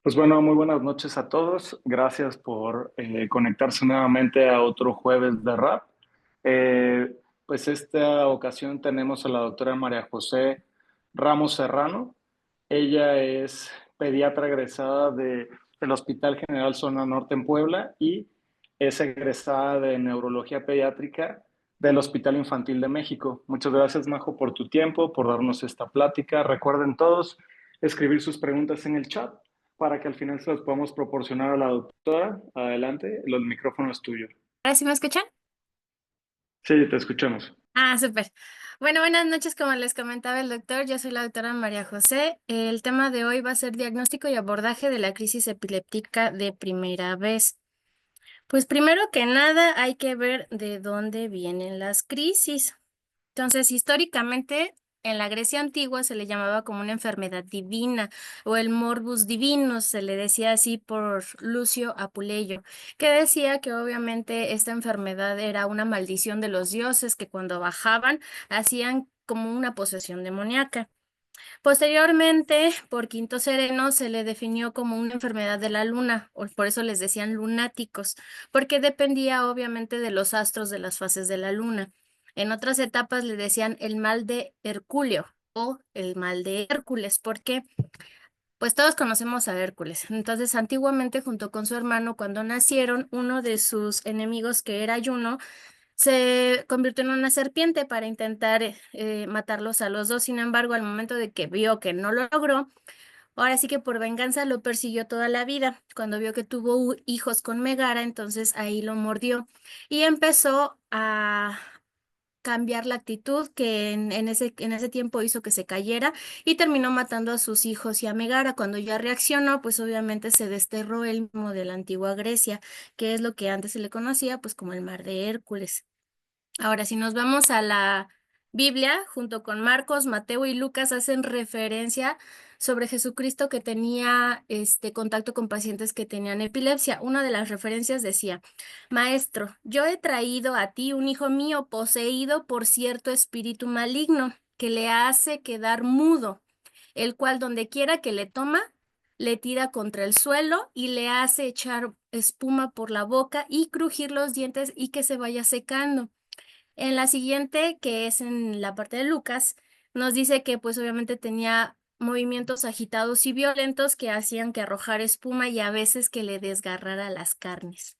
Pues bueno, muy buenas noches a todos. Gracias por conectarse nuevamente a otro jueves de rap. Pues esta ocasión tenemos a la doctora María José Ramos Serrano. Ella es pediatra egresada del Hospital General Zona Norte en Puebla y es egresada de Neurología Pediátrica del Hospital Infantil de México. Muchas gracias, Majo, por tu tiempo, por darnos esta plática. Recuerden todos escribir sus preguntas en el chat para que al final se los podamos proporcionar a la doctora. Adelante, el micrófono es tuyo. ¿Ahora sí me escuchan? Sí, te escuchamos. Ah, súper. Bueno, buenas noches, como les comentaba el doctor, yo soy la doctora María José. El tema de hoy va a ser diagnóstico y abordaje de la crisis epiléptica de primera vez. Pues primero que nada hay que ver de dónde vienen las crisis. Entonces, históricamente, en la Grecia antigua se le llamaba como una enfermedad divina o el morbus divinus, se le decía así por Lucio Apuleyo, que decía que obviamente esta enfermedad era una maldición de los dioses que cuando bajaban hacían como una posesión demoníaca. Posteriormente, por Quinto Sereno se le definió como una enfermedad de la luna, o por eso les decían lunáticos, porque dependía obviamente de los astros de las fases de la luna. En otras etapas le decían el mal de Herculeo o el mal de Hércules, porque pues todos conocemos a Hércules. Entonces, antiguamente, junto con su hermano, cuando nacieron, uno de sus enemigos, que era Juno, se convirtió en una serpiente para intentar matarlos a los dos. Sin embargo, al momento de que vio que no lo logró, ahora sí que por venganza lo persiguió toda la vida. Cuando vio que tuvo hijos con Megara, entonces ahí lo mordió y empezó a cambiar la actitud que en ese tiempo hizo que se cayera y terminó matando a sus hijos y a Megara. Cuando ya reaccionó, pues obviamente se desterró el mismo de la antigua Grecia, que es lo que antes se le conocía pues como el mar de Hércules. Ahora, si nos vamos a la Biblia, junto con Marcos, Mateo y Lucas, hacen referencia sobre Jesucristo que tenía este contacto con pacientes que tenían epilepsia. Una de las referencias decía: Maestro, yo he traído a ti un hijo mío poseído por cierto espíritu maligno que le hace quedar mudo, el cual donde quiera que le toma, le tira contra el suelo y le hace echar espuma por la boca y crujir los dientes y que se vaya secando. En la siguiente, que es en la parte de Lucas, nos dice que pues obviamente tenía movimientos agitados y violentos que hacían que arrojara espuma y a veces que le desgarrara las carnes.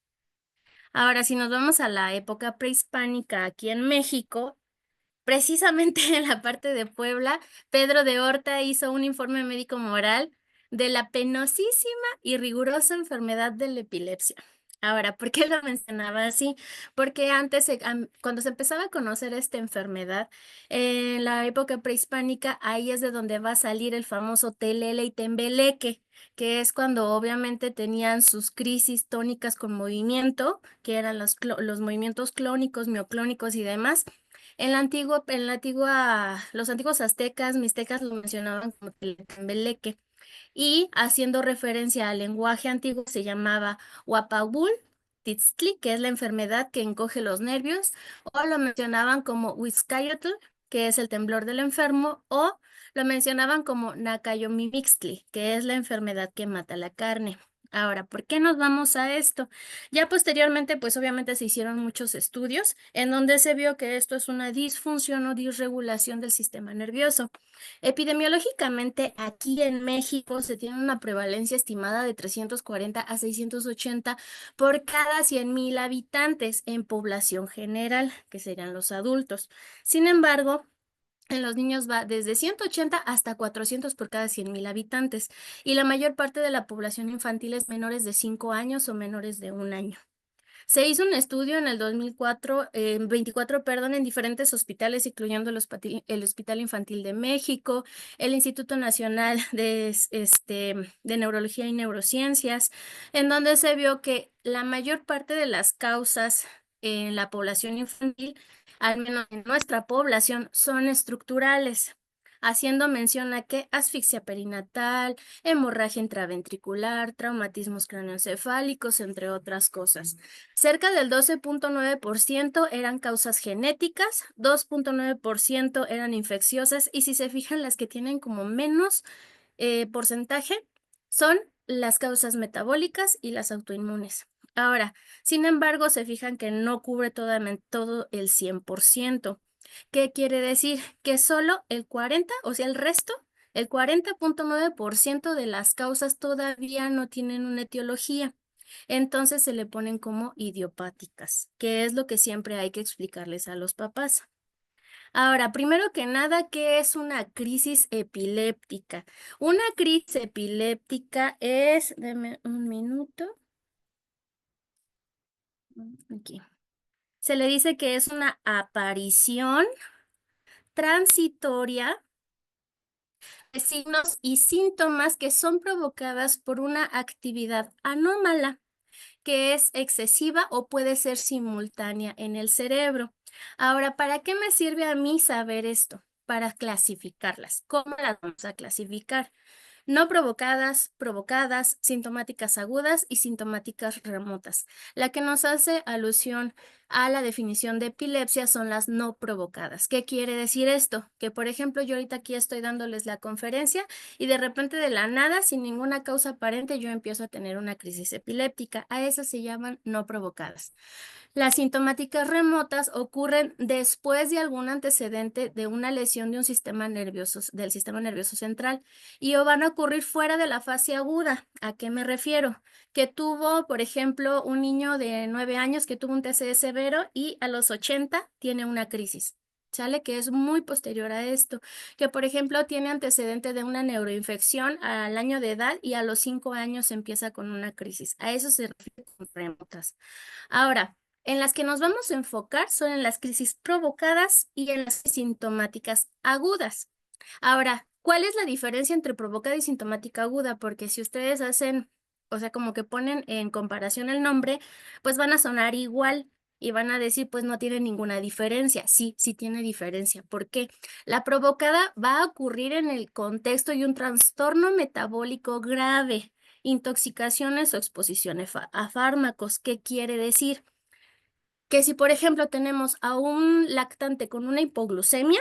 Ahora, si nos vamos a la época prehispánica aquí en México, precisamente en la parte de Puebla, Pedro de Horta hizo un informe médico moral de la penosísima y rigurosa enfermedad de la epilepsia. Ahora, ¿por qué lo mencionaba así? Porque antes, cuando se empezaba a conocer esta enfermedad, en la época prehispánica, ahí es de donde va a salir el famoso telele y tembeleque, que es cuando obviamente tenían sus crisis tónicas con movimiento, que eran los movimientos clónicos, mioclónicos y demás. Los antiguos aztecas, mixtecas lo mencionaban como Tembeleque y haciendo referencia al lenguaje antiguo se llamaba Huapagul Titztli, que es la enfermedad que encoge los nervios, o lo mencionaban como Huizcayotl, que es el temblor del enfermo, o lo mencionaban como Nakayomimixtli, que es la enfermedad que mata la carne. Ahora, ¿por qué nos vamos a esto? Ya posteriormente, pues obviamente se hicieron muchos estudios en donde se vio que esto es una disfunción o disregulación del sistema nervioso. Epidemiológicamente, aquí en México se tiene una prevalencia estimada de 340 a 680 por cada 100.000 habitantes en población general, que serían los adultos. Sin embargo, en los niños va desde 180 hasta 400 por cada 100.000 habitantes, y la mayor parte de la población infantil es menores de 5 años o menores de 1 año. Se hizo un estudio en el 2004, 24, perdón, en diferentes hospitales, incluyendo el Hospital Infantil de México, el Instituto Nacional de Neurología y Neurociencias, en donde se vio que la mayor parte de las causas en la población infantil, al menos en nuestra población, son estructurales, haciendo mención a que asfixia perinatal, hemorragia intraventricular, traumatismos craneoencefálicos, entre otras cosas. Cerca del 12.9% eran causas genéticas, 2.9% eran infecciosas, y si se fijan, las que tienen como menos porcentaje son las causas metabólicas y las autoinmunes. Ahora, sin embargo, se fijan que no cubre todo el 100%. ¿Qué quiere decir? Que solo el 40, o sea, el resto, el 40.9% de las causas todavía no tienen una etiología. Entonces se le ponen como idiopáticas, que es lo que siempre hay que explicarles a los papás. Ahora, primero que nada, ¿qué es una crisis epiléptica? Una crisis epiléptica es, deme un minuto, aquí. Se le dice que es una aparición transitoria de signos y síntomas que son provocadas por una actividad anómala, que es excesiva o puede ser simultánea en el cerebro. Ahora, ¿para qué me sirve a mí saber esto? Para clasificarlas. ¿Cómo las vamos a clasificar? No provocadas, provocadas, sintomáticas agudas y sintomáticas remotas. La que nos hace alusión a la definición de epilepsia son las no provocadas. ¿Qué quiere decir esto? Que, por ejemplo, yo ahorita aquí estoy dándoles la conferencia y de repente de la nada, sin ninguna causa aparente, yo empiezo a tener una crisis epiléptica. A esas se llaman no provocadas. Las sintomáticas remotas ocurren después de algún antecedente de una lesión de un sistema nervioso, del sistema nervioso central y o van a ocurrir fuera de la fase aguda. ¿A qué me refiero? Que tuvo, por ejemplo, un niño de 9 años que tuvo un TCE severo y a los 80 tiene una crisis. ¿Sale? Que es muy posterior a esto. Que, por ejemplo, tiene antecedente de una neuroinfección al año de edad y a los 5 años empieza con una crisis. A eso se refiere con remotas. Ahora, en las que nos vamos a enfocar son en las crisis provocadas y en las sintomáticas agudas. Ahora, ¿cuál es la diferencia entre provocada y sintomática aguda? Porque si ustedes hacen, o sea, como que ponen en comparación el nombre, pues van a sonar igual y van a decir, pues no tiene ninguna diferencia. Sí, sí tiene diferencia. ¿Por qué? La provocada va a ocurrir en el contexto de un trastorno metabólico grave, intoxicaciones o exposiciones a fármacos. ¿Qué quiere decir? Que si, por ejemplo, tenemos a un lactante con una hipoglucemia,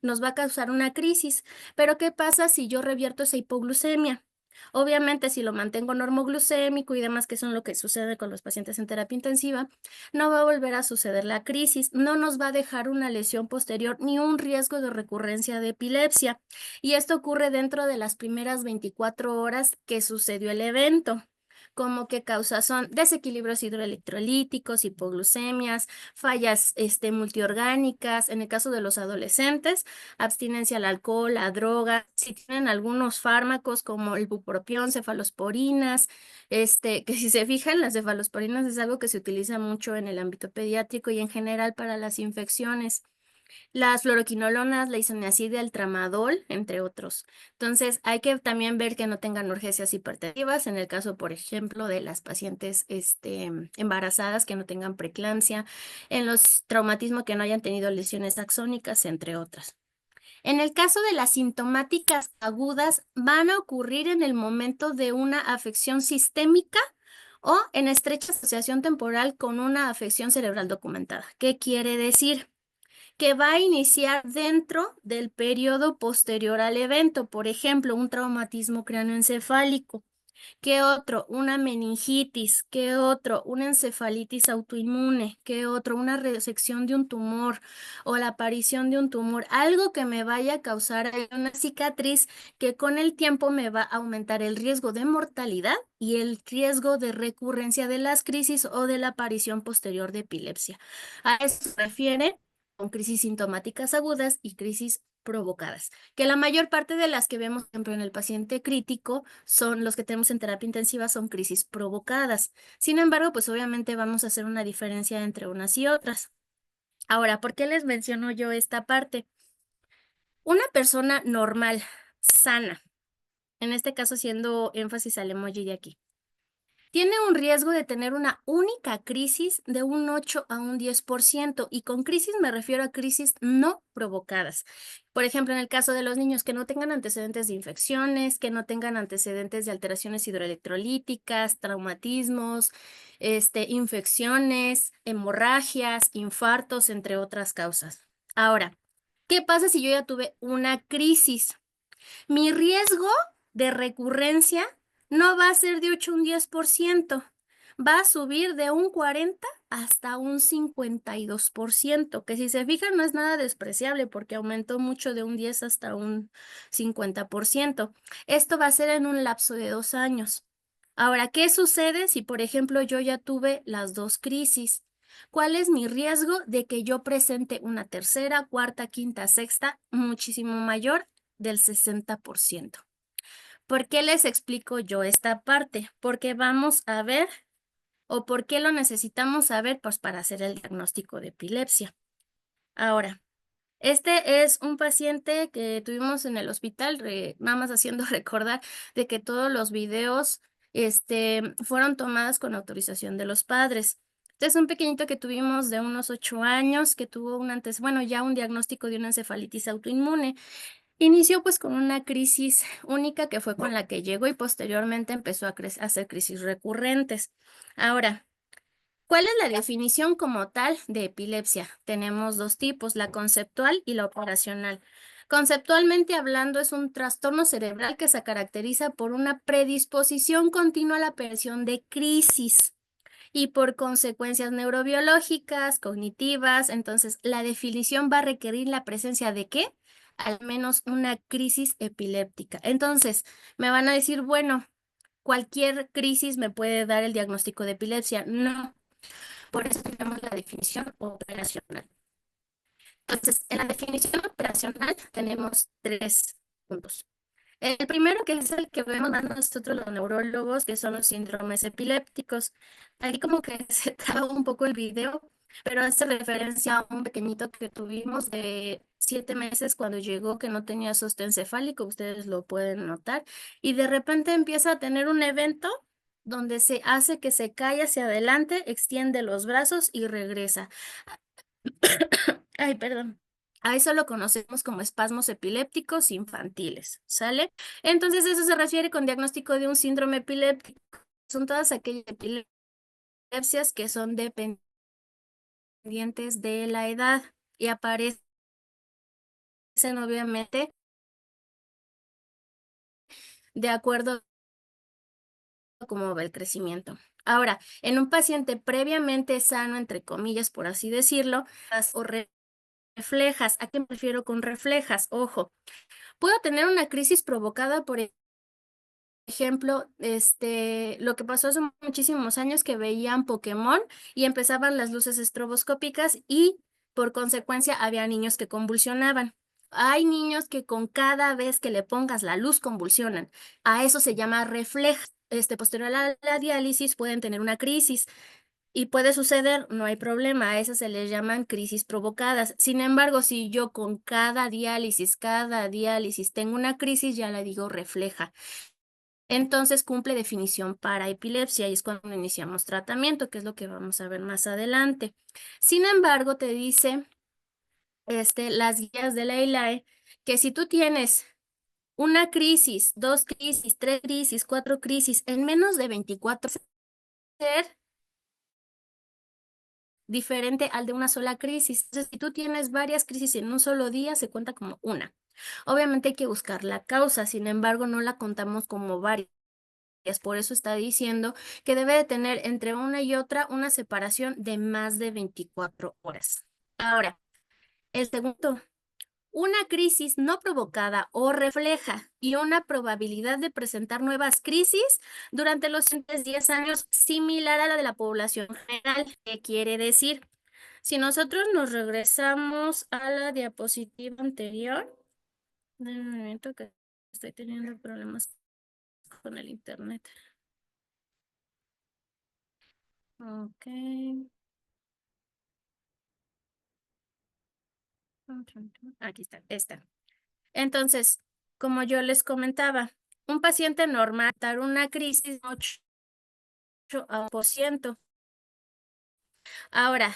nos va a causar una crisis. Pero ¿qué pasa si yo revierto esa hipoglucemia? Obviamente, si lo mantengo normoglucémico y demás, que son lo que sucede con los pacientes en terapia intensiva, no va a volver a suceder la crisis, no nos va a dejar una lesión posterior ni un riesgo de recurrencia de epilepsia. Y esto ocurre dentro de las primeras 24 horas que sucedió el evento. Como que causas son desequilibrios hidroelectrolíticos, hipoglucemias, fallas multiorgánicas, en el caso de los adolescentes, abstinencia al alcohol, a droga, si tienen algunos fármacos como el bupropión, cefalosporinas, que si se fijan, las cefalosporinas es algo que se utiliza mucho en el ámbito pediátrico y en general para las infecciones. Las fluoroquinolonas, la isoniazida, el tramadol, entre otros. Entonces, hay que también ver que no tengan urgencias hipertensivas, en el caso, por ejemplo, de las pacientes embarazadas que no tengan preeclampsia, en los traumatismos que no hayan tenido lesiones axónicas, entre otras. En el caso de las sintomáticas agudas, van a ocurrir en el momento de una afección sistémica o en estrecha asociación temporal con una afección cerebral documentada. ¿Qué quiere decir? Que va a iniciar dentro del periodo posterior al evento, por ejemplo, un traumatismo cráneoencefálico. ¿Qué otro? Una meningitis. ¿Qué otro? Una encefalitis autoinmune. ¿Qué otro? Una resección de un tumor o la aparición de un tumor. Algo que me vaya a causar ahí una cicatriz que con el tiempo me va a aumentar el riesgo de mortalidad y el riesgo de recurrencia de las crisis o de la aparición posterior de epilepsia. A eso se refiere con crisis sintomáticas agudas y crisis provocadas, que la mayor parte de las que vemos, por ejemplo, en el paciente crítico, son los que tenemos en terapia intensiva, son crisis provocadas. Sin embargo, pues obviamente vamos a hacer una diferencia entre unas y otras. Ahora, ¿por qué les menciono yo esta parte? Una persona normal, sana, en este caso haciendo énfasis al emoji de aquí, tiene un riesgo de tener una única crisis de un 8 a un 10%, y con crisis me refiero a crisis no provocadas. Por ejemplo, en el caso de los niños que no tengan antecedentes de infecciones, que no tengan antecedentes de alteraciones hidroelectrolíticas, traumatismos, infecciones, hemorragias, infartos, entre otras causas. Ahora, ¿qué pasa si yo ya tuve una crisis? Mi riesgo de recurrencia no va a ser de 8 a un 10%, va a subir de un 40 hasta un 52%, que si se fijan no es nada despreciable porque aumentó mucho de un 10 hasta un 50%. Esto va a ser en un lapso de 2 años. Ahora, ¿qué sucede si, por ejemplo, yo ya tuve las dos crisis? ¿Cuál es mi riesgo de que yo presente una tercera, cuarta, quinta, sexta, muchísimo mayor del 60%? ¿Por qué les explico yo esta parte? Porque vamos a ver, o por qué lo necesitamos saber, pues para hacer el diagnóstico de epilepsia. Ahora, este es un paciente que tuvimos en el hospital, nada más haciendo recordar de que todos los videos, fueron tomados con autorización de los padres. Este es un pequeñito que tuvimos de unos 8 años, que tuvo bueno, ya un diagnóstico de una encefalitis autoinmune. Inició pues con una crisis única que fue con la que llegó y posteriormente empezó a hacer crisis recurrentes. Ahora, ¿cuál es la definición como tal de epilepsia? Tenemos dos tipos, la conceptual y la operacional. Conceptualmente hablando, es un trastorno cerebral que se caracteriza por una predisposición continua a la aparición de crisis y por consecuencias neurobiológicas, cognitivas. Entonces, la definición va a requerir la presencia de ¿qué? Al menos una crisis epiléptica. Entonces, me van a decir, bueno, cualquier crisis me puede dar el diagnóstico de epilepsia. No, por eso tenemos la definición operacional. Entonces, en la definición operacional tenemos tres puntos. El primero, que es el que vemos más nosotros los neurólogos, que son los síndromes epilépticos. Aquí como que se traba un poco el video, pero hace referencia a un pequeñito que tuvimos de 7 meses cuando llegó, que no tenía sostén cefálico, ustedes lo pueden notar, y de repente empieza a tener un evento donde se hace que se cae hacia adelante, extiende los brazos y regresa. Ay, perdón. A eso lo conocemos como espasmos epilépticos infantiles, ¿sale? Entonces, eso se refiere con diagnóstico de un síndrome epiléptico. Son todas aquellas epilepsias que son dependientes de la edad y aparecen obviamente de acuerdo a cómo va el crecimiento. Ahora, en un paciente previamente sano, entre comillas, por así decirlo, o reflejas, ¿a qué me refiero con reflejas? Ojo, puedo tener una crisis provocada por ejemplo, lo que pasó hace muchísimos años que veían Pokémon y empezaban las luces estroboscópicas y por consecuencia había niños que convulsionaban. Hay niños que con cada vez que le pongas la luz convulsionan. A eso se llama reflejo. Posterior a la diálisis pueden tener una crisis. Y puede suceder, no hay problema, a esas se les llaman crisis provocadas. Sin embargo, si yo con cada diálisis tengo una crisis, ya la digo refleja. Entonces cumple definición para epilepsia y es cuando iniciamos tratamiento, que es lo que vamos a ver más adelante. Sin embargo, te dice las guías de la EILAE que si tú tienes una crisis, dos crisis, tres crisis, cuatro crisis en menos de 24 horas, ser diferente al de una sola crisis. Entonces, si tú tienes varias crisis en un solo día, se cuenta como una. Obviamente hay que buscar la causa, sin embargo, no la contamos como varias. Por eso está diciendo que debe de tener entre una y otra una separación de más de 24 horas. Ahora, el segundo, una crisis no provocada o refleja y una probabilidad de presentar nuevas crisis durante los siguientes 10 años similar a la de la población general. ¿Qué quiere decir? Si nosotros nos regresamos a la diapositiva anterior, de un momento que estoy teniendo problemas con el internet. Ok. Aquí está, esta. Entonces, como yo les comentaba, un paciente normal dar una crisis de 8%. Ahora,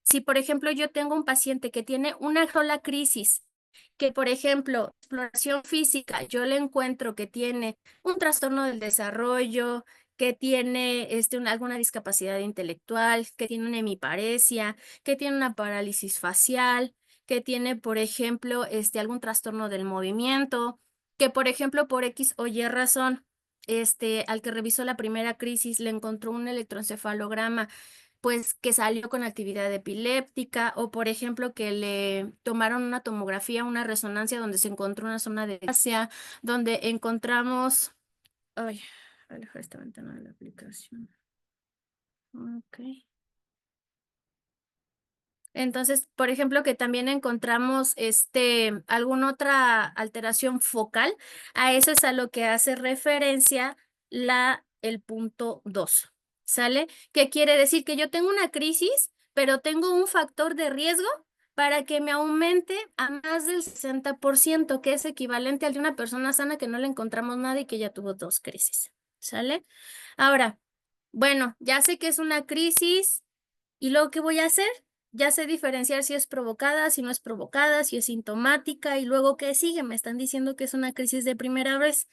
si por ejemplo yo tengo un paciente que tiene una sola crisis, que por ejemplo, exploración física, yo le encuentro que tiene un trastorno del desarrollo, que tiene alguna discapacidad intelectual, que tiene una hemiparesia, que tiene una parálisis facial, que tiene, por ejemplo, algún trastorno del movimiento, que por ejemplo por X o Y razón, al que revisó la primera crisis le encontró un electroencefalograma pues que salió con actividad epiléptica, o por ejemplo que le tomaron una tomografía, una resonancia donde se encontró una zona de asia, donde encontramos, ay, voy a dejar esta ventana de la aplicación. Ok. Entonces, por ejemplo, que también encontramos alguna otra alteración focal, a eso es a lo que hace referencia el punto 2. ¿Sale? ¿Qué quiere decir? Que yo tengo una crisis, pero tengo un factor de riesgo para que me aumente a más del 60%, que es equivalente al de una persona sana que no le encontramos nada y que ya tuvo 2 crisis. ¿Sale? Ahora, bueno, ya sé que es una crisis. ¿Y luego qué voy a hacer? Ya sé diferenciar si es provocada, si no es provocada, si es sintomática y luego qué sigue. Me están diciendo que es una crisis de primera vez.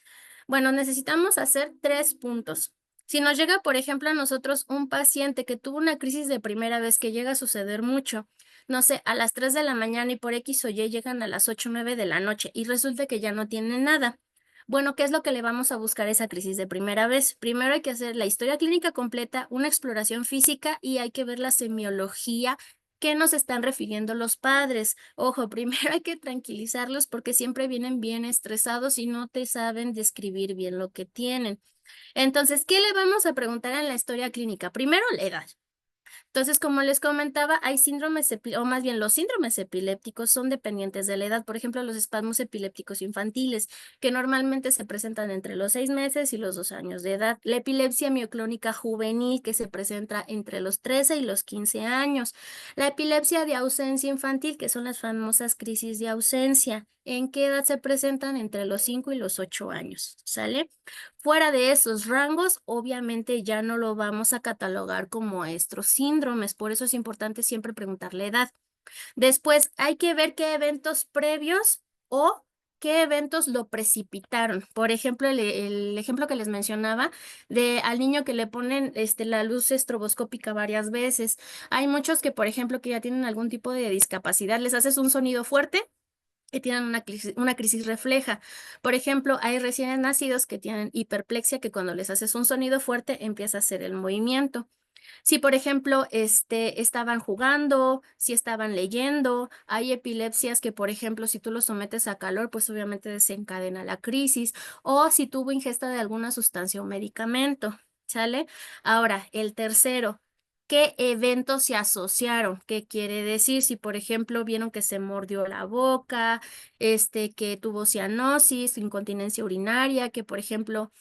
Bueno, necesitamos hacer 3 puntos. Si nos llega, por ejemplo, a nosotros un paciente que tuvo una crisis de primera vez, que llega a suceder mucho, no sé, a las 3 de la mañana y por X o Y llegan a las 8 o 9 de la noche y resulta que ya no tienen nada. Bueno, ¿qué es lo que le vamos a buscar a esa crisis de primera vez? Primero hay que hacer la historia clínica completa, una exploración física y hay que ver la semiología que nos están refiriendo los padres. Ojo, primero hay que tranquilizarlos porque siempre vienen bien estresados y no te saben describir bien lo que tienen. Entonces, ¿qué le vamos a preguntar en la historia clínica? Primero, la edad. Entonces, como les comentaba, hay síndromes, o más bien los síndromes epilépticos son dependientes de la edad. Por ejemplo, los espasmos epilépticos infantiles, que normalmente se presentan entre los 6 meses y los 2 años de edad. La epilepsia mioclónica juvenil, que se presenta entre los 13 y los 15 años. La epilepsia de ausencia infantil, que son las famosas crisis de ausencia. ¿En qué edad se presentan? Entre los 5 y los 8 años, ¿sale? Fuera de esos rangos, obviamente ya no lo vamos a catalogar como estos síndromes, por eso es importante siempre preguntar la edad. Después hay que ver qué eventos previos o qué eventos lo precipitaron. Por ejemplo, el ejemplo que les mencionaba de al niño que le ponen la luz estroboscópica varias veces. Hay muchos que, por ejemplo, que ya tienen algún tipo de discapacidad, les haces un sonido fuerte que tienen una crisis refleja. Por ejemplo, hay recién nacidos que tienen hiperplexia, que cuando les haces un sonido fuerte empieza a hacer el movimiento. Si, por ejemplo, estaban jugando, si estaban leyendo, hay epilepsias que, por ejemplo, si tú los sometes a calor, pues obviamente desencadena la crisis, o si tuvo ingesta de alguna sustancia o medicamento, ¿sale? Ahora, el tercero, ¿qué eventos se asociaron? ¿Qué quiere decir? Si, por ejemplo, vieron que se mordió la boca, que tuvo cianosis, incontinencia urinaria, que, por ejemplo,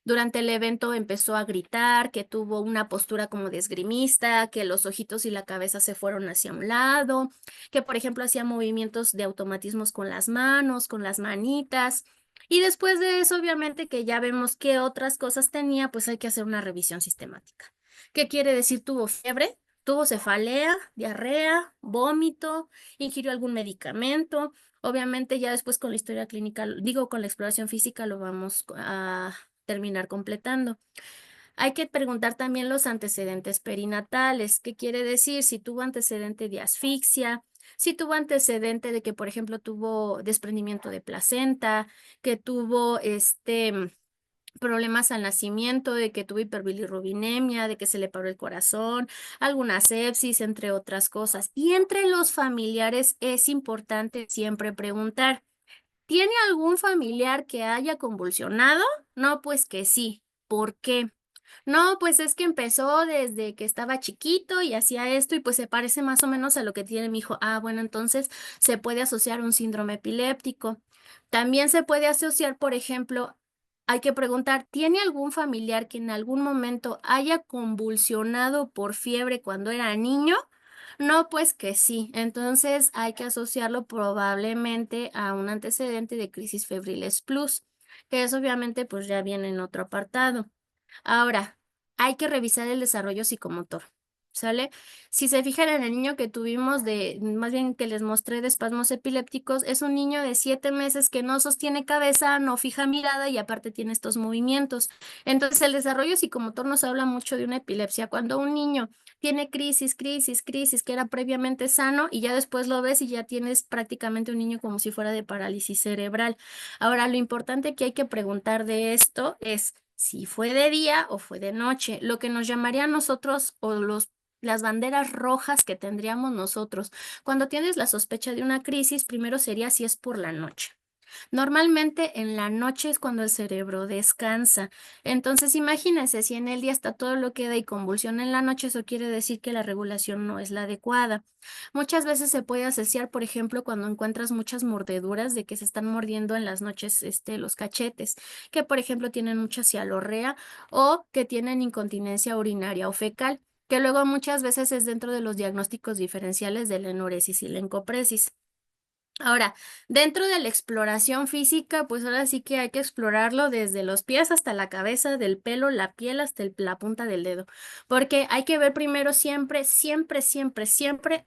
durante el evento empezó a gritar, que tuvo una postura como de esgrimista, que los ojitos y la cabeza se fueron hacia un lado, que por ejemplo hacía movimientos de automatismos con las manos, con las manitas. Y después de eso, obviamente que ya vemos qué otras cosas tenía, pues hay que hacer una revisión sistemática. ¿Qué quiere decir? Tuvo fiebre, tuvo cefalea, diarrea, vómito, ingirió algún medicamento. Obviamente ya después con la historia clínica, digo, con la exploración física lo vamos a terminar completando. Hay que preguntar también los antecedentes perinatales. ¿Qué quiere decir? Si tuvo antecedente de asfixia, si tuvo antecedente de que, por ejemplo, tuvo desprendimiento de placenta, que tuvo problemas al nacimiento, de que tuvo hiperbilirrubinemia, de que se le paró el corazón, alguna sepsis, entre otras cosas. Y entre los familiares es importante siempre preguntar. ¿Tiene algún familiar que haya convulsionado? No, pues que sí. ¿Por qué? No, pues es que empezó desde que estaba chiquito y hacía esto y pues se parece más o menos a lo que tiene mi hijo. Ah, bueno, entonces se puede asociar un síndrome epiléptico. También se puede asociar, por ejemplo, hay que preguntar, ¿tiene algún familiar que en algún momento haya convulsionado por fiebre cuando era niño? No, pues que sí. Entonces hay que asociarlo probablemente a un antecedente de crisis febriles plus, que eso obviamente pues ya viene en otro apartado. Ahora, hay que revisar el desarrollo psicomotor. ¿Sale? Si se fijan en el niño que tuvimos más bien que les mostré de espasmos epilépticos, es un niño de 7 meses que no sostiene cabeza, no fija mirada y aparte tiene estos movimientos. Entonces, el desarrollo psicomotor nos habla mucho de una epilepsia. Cuando un niño tiene crisis, que era previamente sano y ya después lo ves y ya tienes prácticamente un niño como si fuera de parálisis cerebral. Ahora, lo importante que hay que preguntar de esto es si fue de día o fue de noche. Lo que nos llamaría a nosotros o las banderas rojas que tendríamos nosotros. Cuando tienes la sospecha de una crisis, primero sería si es por la noche. Normalmente en la noche es cuando el cerebro descansa. Entonces, imagínense, si en el día está todo lo que da y convulsión en la noche, eso quiere decir que la regulación no es la adecuada. Muchas veces se puede asociar, por ejemplo, cuando encuentras muchas mordeduras de que se están mordiendo en las noches, los cachetes, que por ejemplo tienen mucha cialorrea o que tienen incontinencia urinaria o fecal, que luego muchas veces es dentro de los diagnósticos diferenciales de la enuresis y la encopresis. Ahora, dentro de la exploración física, pues ahora sí que hay que explorarlo desde los pies hasta la cabeza, del pelo, la piel hasta la punta del dedo, porque hay que ver primero siempre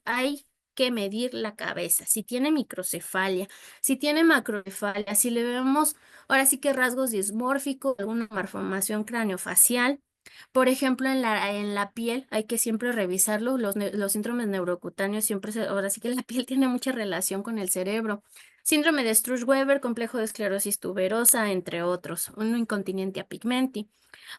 hay que medir la cabeza, si tiene microcefalia, si tiene macrocefalia, si le vemos ahora sí que rasgos dismórficos, alguna malformación craneofacial. Por ejemplo, en la piel hay que siempre revisarlo. Los síndromes neurocutáneos siempre, ahora sí que la piel tiene mucha relación con el cerebro. Síndrome de Sturge-Weber, complejo de esclerosis tuberosa, entre otros. Un incontinente a pigmenti.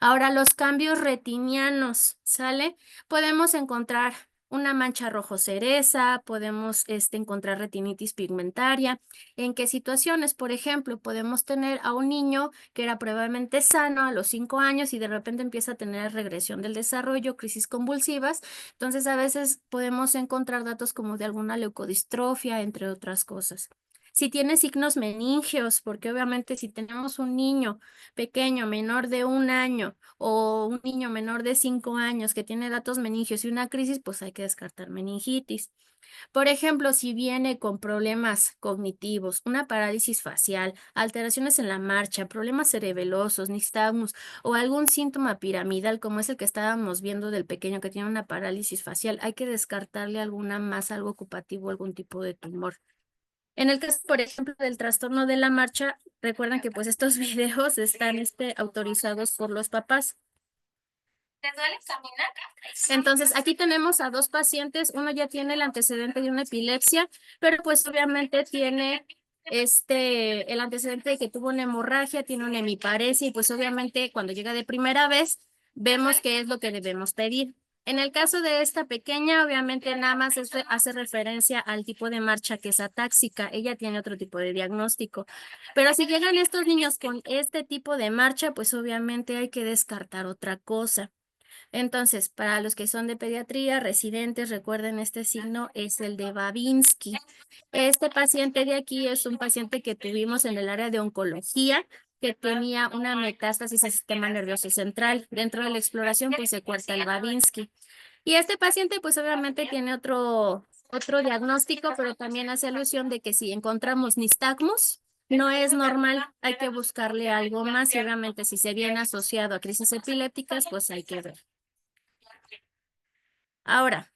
Ahora, los cambios retinianos, ¿sale? Podemos encontrar una mancha rojo cereza, podemos encontrar retinitis pigmentaria. ¿En qué situaciones? Por ejemplo, podemos tener a un niño que era probablemente sano a los 5 años y de repente empieza a tener regresión del desarrollo, crisis convulsivas. Entonces, a veces podemos encontrar datos como de alguna leucodistrofia, entre otras cosas. Si tiene signos meningios, porque obviamente si tenemos un niño pequeño, menor de 1 año, o un niño menor de 5 años que tiene datos meningios y una crisis, pues hay que descartar meningitis. Por ejemplo, si viene con problemas cognitivos, una parálisis facial, alteraciones en la marcha, problemas cerebelosos, nistagmus o algún síntoma piramidal como es el que estábamos viendo del pequeño que tiene una parálisis facial, hay que descartarle alguna más, algo ocupativo, algún tipo de tumor. En el caso, por ejemplo, del trastorno de la marcha, recuerden que pues estos videos están autorizados por los papás. ¿Les duele examinar? Entonces, aquí tenemos a dos pacientes. Uno ya tiene el antecedente de una epilepsia, pero pues obviamente tiene el antecedente de que tuvo una hemorragia, tiene una hemiparesia y pues obviamente cuando llega de primera vez, vemos qué es lo que debemos pedir. En el caso de esta pequeña, obviamente nada más hace referencia al tipo de marcha que es atáxica. Ella tiene otro tipo de diagnóstico. Pero si llegan estos niños con este tipo de marcha, pues obviamente hay que descartar otra cosa. Entonces, para los que son de pediatría, residentes, recuerden este signo es el de Babinski. Este paciente de aquí es un paciente que tuvimos en el área de oncología, que tenía una metástasis al sistema nervioso central. Dentro de la exploración, pues se cuenta el Babinski. Y este paciente, pues obviamente tiene otro diagnóstico, pero también hace alusión de que si encontramos nistagmus, no es normal, hay que buscarle algo más y obviamente si se viene asociado a crisis epilépticas, pues hay que ver. Ahora,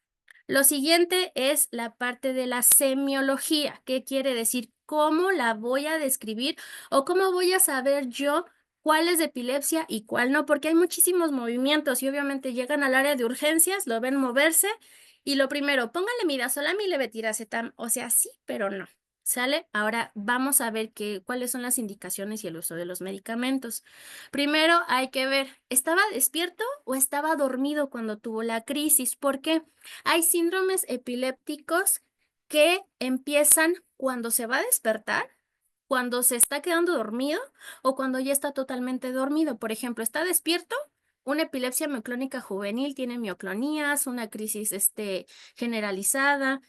lo siguiente es la parte de la semiología. ¿Qué quiere decir? ¿Cómo la voy a describir o cómo voy a saber yo cuál es de epilepsia y cuál no? Porque hay muchísimos movimientos y obviamente llegan al área de urgencias, lo ven moverse y lo primero, póngale midazolam y levetiracetam. O sea, sí, pero no. ¿Sale? Ahora vamos a ver cuáles son las indicaciones y el uso de los medicamentos. Primero hay que ver, ¿estaba despierto o estaba dormido cuando tuvo la crisis? ¿Por qué? Hay síndromes epilépticos que empiezan cuando se va a despertar, cuando se está quedando dormido o cuando ya está totalmente dormido. Por ejemplo, está despierto, una epilepsia mioclónica juvenil tiene mioclonías, una crisis generalizada.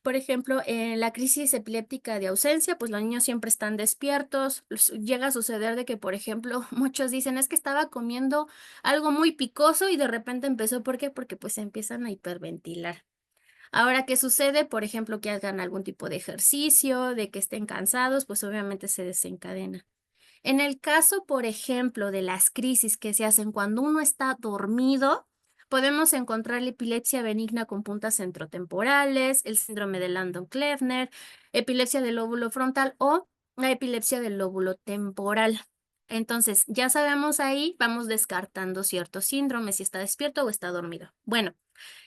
Por ejemplo, en la crisis epiléptica de ausencia, pues los niños siempre están despiertos. Llega a suceder de que, por ejemplo, muchos dicen es que estaba comiendo algo muy picoso y de repente empezó. ¿Por qué? Porque pues empiezan a hiperventilar. Ahora, ¿qué sucede? Por ejemplo, que hagan algún tipo de ejercicio, de que estén cansados, pues obviamente se desencadena. En el caso, por ejemplo, de las crisis que se hacen cuando uno está dormido, Podemos encontrar la epilepsia benigna con puntas centrotemporales, el síndrome de Landau-Kleffner, epilepsia del lóbulo frontal o la epilepsia del lóbulo temporal. Entonces, ya sabemos ahí, vamos descartando ciertos síndromes, si está despierto o está dormido. Bueno,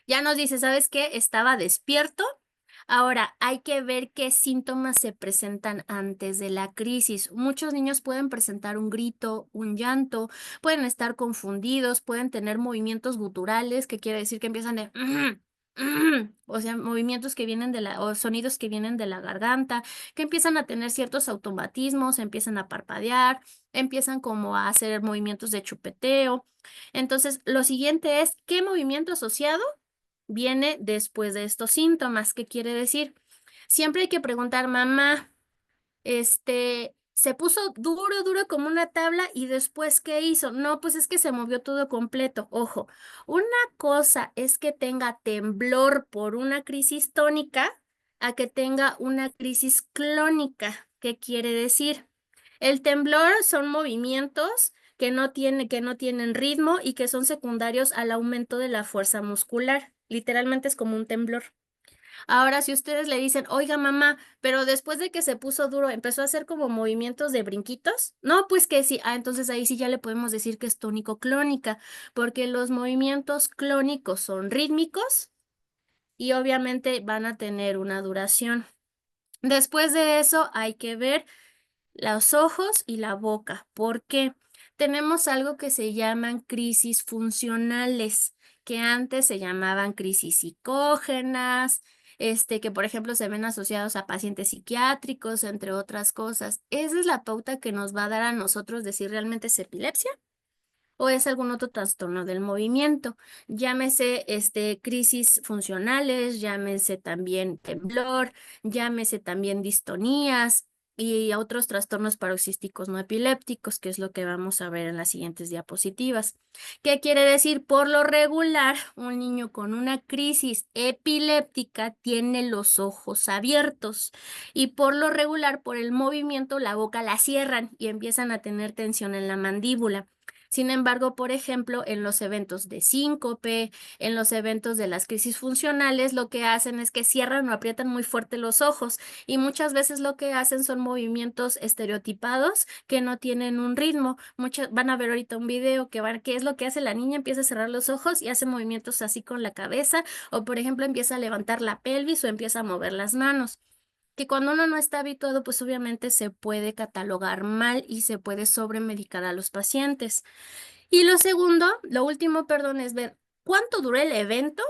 ya nos dice, ¿sabes qué? Estaba despierto. Ahora, hay que ver qué síntomas se presentan antes de la crisis. Muchos niños pueden presentar un grito, un llanto, pueden estar confundidos, pueden tener movimientos guturales, que quiere decir que empiezan de... o sea, movimientos que vienen o sonidos que vienen de la garganta, que empiezan a tener ciertos automatismos, empiezan a parpadear, empiezan como a hacer movimientos de chupeteo. Entonces, lo siguiente es, ¿qué movimiento asociado viene después de estos síntomas? ¿Qué quiere decir? Siempre hay que preguntar, mamá, se puso duro, duro como una tabla y después, ¿qué hizo? No, pues es que se movió todo completo. Ojo, una cosa es que tenga temblor por una crisis tónica a que tenga una crisis clónica. ¿Qué quiere decir? El temblor son movimientos que no tienen ritmo y que son secundarios al aumento de la fuerza muscular. Literalmente es como un temblor. Ahora, si ustedes le dicen, oiga, mamá, pero después de que se puso duro, empezó a hacer como movimientos de brinquitos. No, pues que sí. Ah, entonces ahí sí ya le podemos decir que es tónico-clónica, porque los movimientos clónicos son rítmicos y obviamente van a tener una duración. Después de eso, hay que ver los ojos y la boca. ¿Por qué? Tenemos algo que se llaman crisis funcionales, que antes se llamaban crisis psicógenas, que por ejemplo se ven asociados a pacientes psiquiátricos, entre otras cosas. Esa es la pauta que nos va a dar a nosotros de si realmente es epilepsia o es algún otro trastorno del movimiento. Llámese crisis funcionales, llámese también temblor, llámese también distonías y otros trastornos paroxísticos no epilépticos, que es lo que vamos a ver en las siguientes diapositivas. ¿Qué quiere decir? Por lo regular, un niño con una crisis epiléptica tiene los ojos abiertos y por lo regular, por el movimiento, la boca la cierran y empiezan a tener tensión en la mandíbula. Sin embargo, por ejemplo, en los eventos de síncope, en los eventos de las crisis funcionales, lo que hacen es que cierran o aprietan muy fuerte los ojos y muchas veces lo que hacen son movimientos estereotipados que no tienen un ritmo. Van a ver ahorita un video qué es lo que hace la niña, empieza a cerrar los ojos y hace movimientos así con la cabeza o, por ejemplo, empieza a levantar la pelvis o empieza a mover las manos, que cuando uno no está habituado, pues obviamente se puede catalogar mal y se puede sobremedicar a los pacientes. Y lo segundo, lo último, perdón, es ver cuánto duró el evento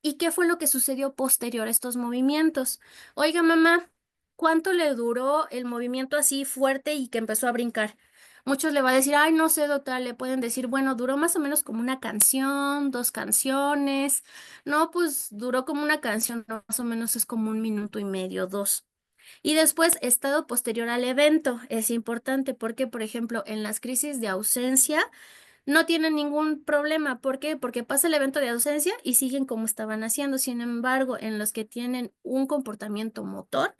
y qué fue lo que sucedió posterior a estos movimientos. Oiga, mamá, ¿cuánto le duró el movimiento así fuerte y que empezó a brincar? Muchos le va a decir, ay, no sé, doctora, le pueden decir, bueno, duró más o menos como una canción, dos canciones. No, pues duró como una canción, más o menos es como un minuto y medio, dos. Y después, estado posterior al evento, es importante porque, por ejemplo, en las crisis de ausencia, no tienen ningún problema. ¿Por qué? Porque pasa el evento de ausencia y siguen como estaban haciendo. Sin embargo, en los que tienen un comportamiento motor,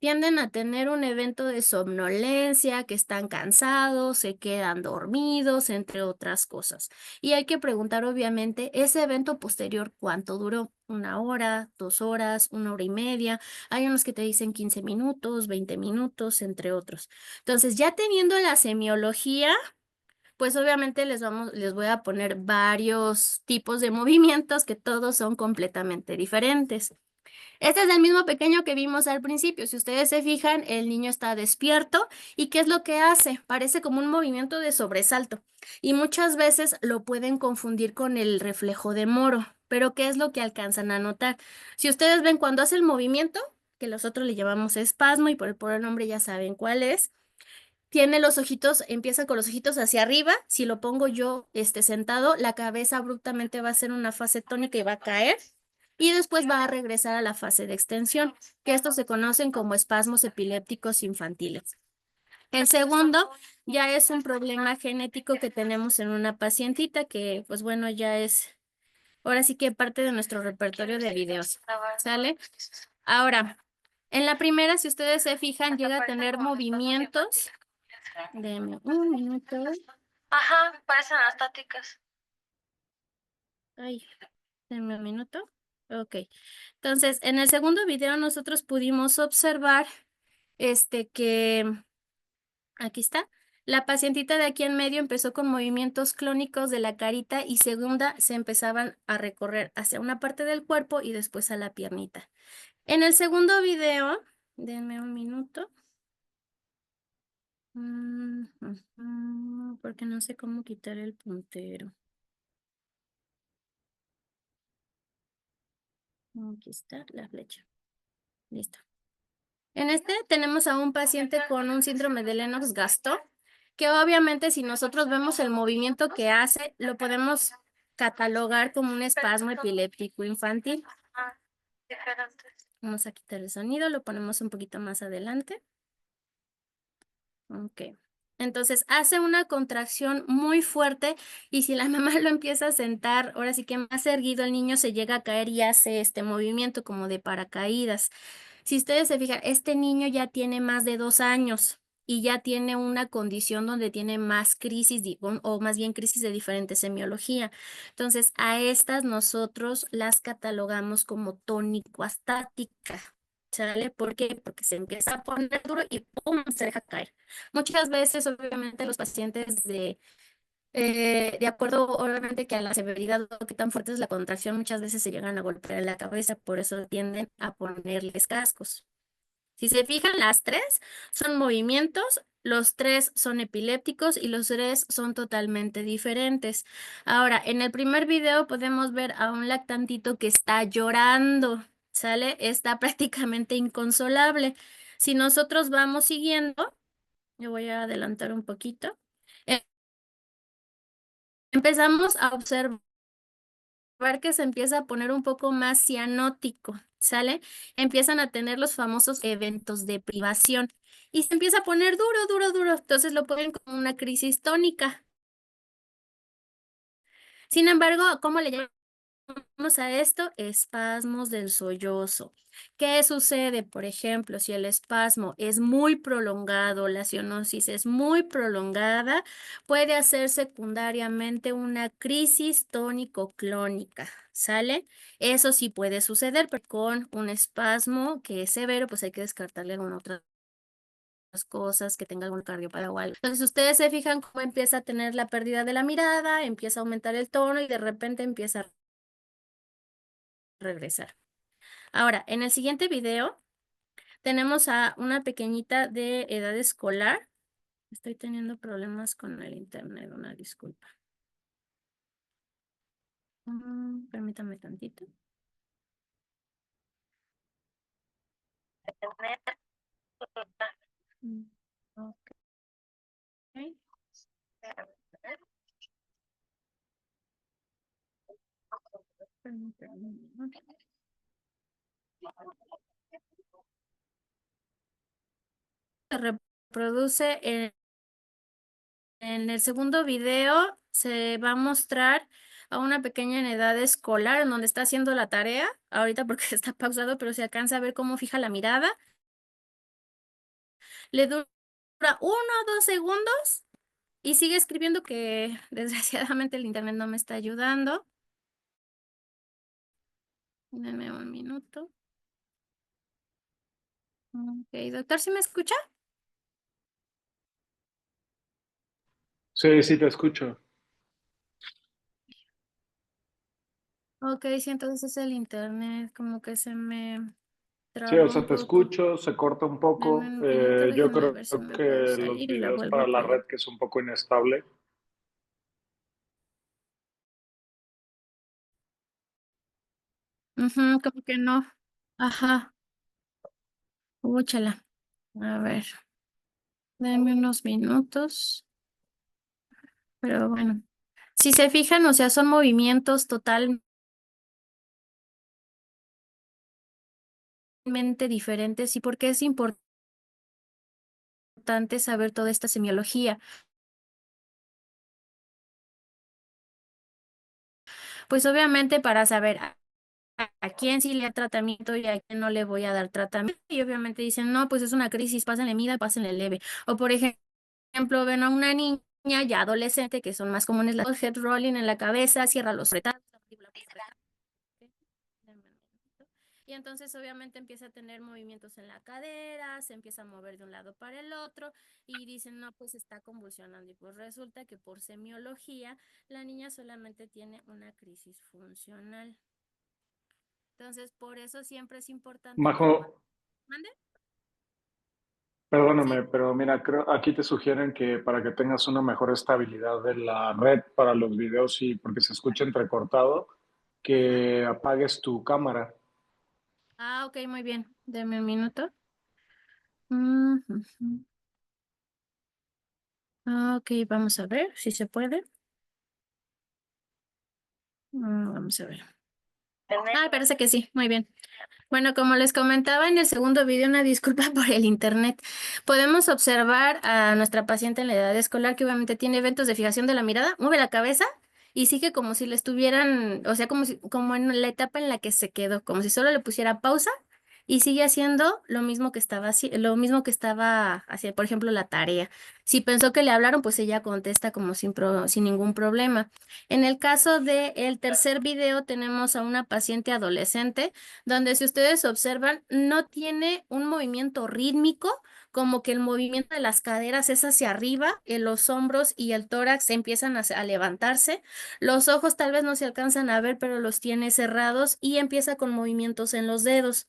tienden a tener un evento de somnolencia, que están cansados, se quedan dormidos, entre otras cosas. Y hay que preguntar, obviamente, ese evento posterior, ¿cuánto duró? ¿Una hora, 2 horas, 1 hora y media? Hay unos que te dicen 15 minutos, 20 minutos, entre otros. Entonces, ya teniendo la semiología, pues obviamente les voy a poner varios tipos de movimientos que todos son completamente diferentes. Este es el mismo pequeño que vimos al principio. Si ustedes se fijan, el niño está despierto y ¿qué es lo que hace? Parece como un movimiento de sobresalto y muchas veces lo pueden confundir con el reflejo de Moro. Pero ¿qué es lo que alcanzan a notar? Si ustedes ven cuando hace el movimiento, que nosotros le llamamos espasmo y por el nombre ya saben cuál es, tiene los ojitos, empieza con los ojitos hacia arriba. Si lo pongo yo sentado, la cabeza abruptamente va a hacer una fase tónica y va a caer. Y después va a regresar a la fase de extensión, que estos se conocen como espasmos epilépticos infantiles. El segundo ya es un problema genético que tenemos en una pacientita que, pues bueno, ya es ahora sí que parte de nuestro repertorio de videos. ¿Sale? Ahora, en la primera, si ustedes se fijan, llega a tener movimientos. Deme un minuto. Ajá, parecen estáticas. Ay, denme un minuto. Ok. Entonces, en el segundo video nosotros pudimos observar que aquí está. La pacientita de aquí en medio empezó con movimientos clónicos de la carita y segunda se empezaban a recorrer hacia una parte del cuerpo y después a la piernita. En el segundo video, denme un minuto. Porque no sé cómo quitar el puntero. Aquí está la flecha. Listo. En este tenemos a un paciente con un síndrome de Lennox-Gastaut, que obviamente si nosotros vemos el movimiento que hace, lo podemos catalogar como un espasmo epiléptico infantil. Vamos a quitar el sonido, lo ponemos un poquito más adelante. Ok. Entonces hace una contracción muy fuerte y si la mamá lo empieza a sentar, ahora sí que más erguido, el niño se llega a caer y hace este movimiento como de paracaídas. Si ustedes se fijan, este niño ya tiene más de 2 años y ya tiene una condición donde tiene más crisis o más bien crisis de diferente semiología. Entonces, a estas nosotros las catalogamos como tónico-astática. ¿Sale? ¿Por qué? Porque se empieza a poner duro y ¡pum! Se deja caer. Muchas veces, obviamente, los pacientes de acuerdo, obviamente, que a la severidad o qué tan fuerte es la contracción, muchas veces se llegan a golpear en la cabeza, por eso tienden a ponerles cascos. Si se fijan, las tres son movimientos, los tres son epilépticos y los tres son totalmente diferentes. Ahora, en el primer video podemos ver a un lactantito que está llorando, ¿sale? Está prácticamente inconsolable. Si nosotros vamos siguiendo, yo voy a adelantar un poquito. eh, Empezamos a observar que se empieza a poner un poco más cianótico, ¿sale? Empiezan a tener los famosos eventos de privación y se empieza a poner duro, duro, duro. Entonces lo ponen como una crisis tónica. Sin embargo, ¿cómo le llamamos a esto? Espasmos del sollozo. ¿Qué sucede? Por ejemplo, si el espasmo es muy prolongado, la cianosis es muy prolongada, puede hacer secundariamente una crisis tónico-clónica, ¿sale? Eso sí puede suceder, pero con un espasmo que es severo, pues hay que descartarle alguna otra cosas, que tenga algún cardiopara o algo. Entonces, ustedes se fijan cómo empieza a tener la pérdida de la mirada, empieza a aumentar el tono y de repente empieza a regresar. Ahora, en el siguiente video tenemos a una pequeñita de edad escolar. Estoy teniendo problemas con el internet, una disculpa. Permítame tantito. Mm, ok. Permítame. Se reproduce en el segundo video, se va a mostrar a una pequeña en edad escolar en donde está haciendo la tarea, ahorita porque está pausado, pero se alcanza a ver cómo fija la mirada. Le dura 1 o 2 segundos y sigue escribiendo que desgraciadamente el internet no me está ayudando. Dame un minuto. Ok, doctor, ¿sí me escucha? Sí, sí, te escucho. Ok, sí, entonces es el internet, como que se me Sí, o trabó sea, un te poco. escucho, se corta un Dame poco. un minuto, Yo déjeme creo ver si me que puedo los salir y la videos vuelvo para a la pegar. red que es un poco inestable. Como que no. Ajá, úchala. A ver, denme unos minutos. Pero bueno, si se fijan, o sea, son movimientos totalmente diferentes. ¿Y por qué es importante saber toda esta semiología? Pues obviamente para saber a quién sí le da tratamiento y a quién no le voy a dar tratamiento. Y obviamente dicen, no, pues es una crisis, pásenle mida, pásenle leve. O por ejemplo, ven a una niña ya adolescente, que son más comunes, las head rolling en la cabeza, cierra los retratos. Y entonces obviamente empieza a tener movimientos en la cadera, se empieza a mover de un lado para el otro y dicen, no, pues está convulsionando. Y pues resulta que por semiología la niña solamente tiene una crisis funcional. Entonces, por eso siempre es importante Majo, que cuando... ¿Mande? Sí. perdóname, pero mira, creo aquí te sugieren que para que tengas una mejor estabilidad de la red para los videos y porque se escucha entrecortado, Ajá. que apagues tu cámara. Ah, ok, muy bien. Deme un minuto. Mm, ujú. Ah, ok, vamos a ver si se puede. Vamos a ver. Ah, parece que sí, muy bien. Bueno, como les comentaba en el segundo video, una disculpa por el internet. Podemos observar a nuestra paciente en la edad escolar que obviamente tiene eventos de fijación de la mirada, mueve la cabeza y sigue como si le estuvieran, o sea, como en la etapa en la que se quedó, como si solo le pusiera pausa y sigue haciendo lo mismo que lo mismo que estaba haciendo, por ejemplo, la tarea. Si pensó que le hablaron, pues ella contesta como sin ningún problema. En el caso del tercer video, tenemos a una paciente adolescente donde si ustedes observan, no tiene un movimiento rítmico, como que el movimiento de las caderas es hacia arriba, los hombros y el tórax empiezan a levantarse, los ojos tal vez no se alcanzan a ver, pero los tiene cerrados y empieza con movimientos en los dedos.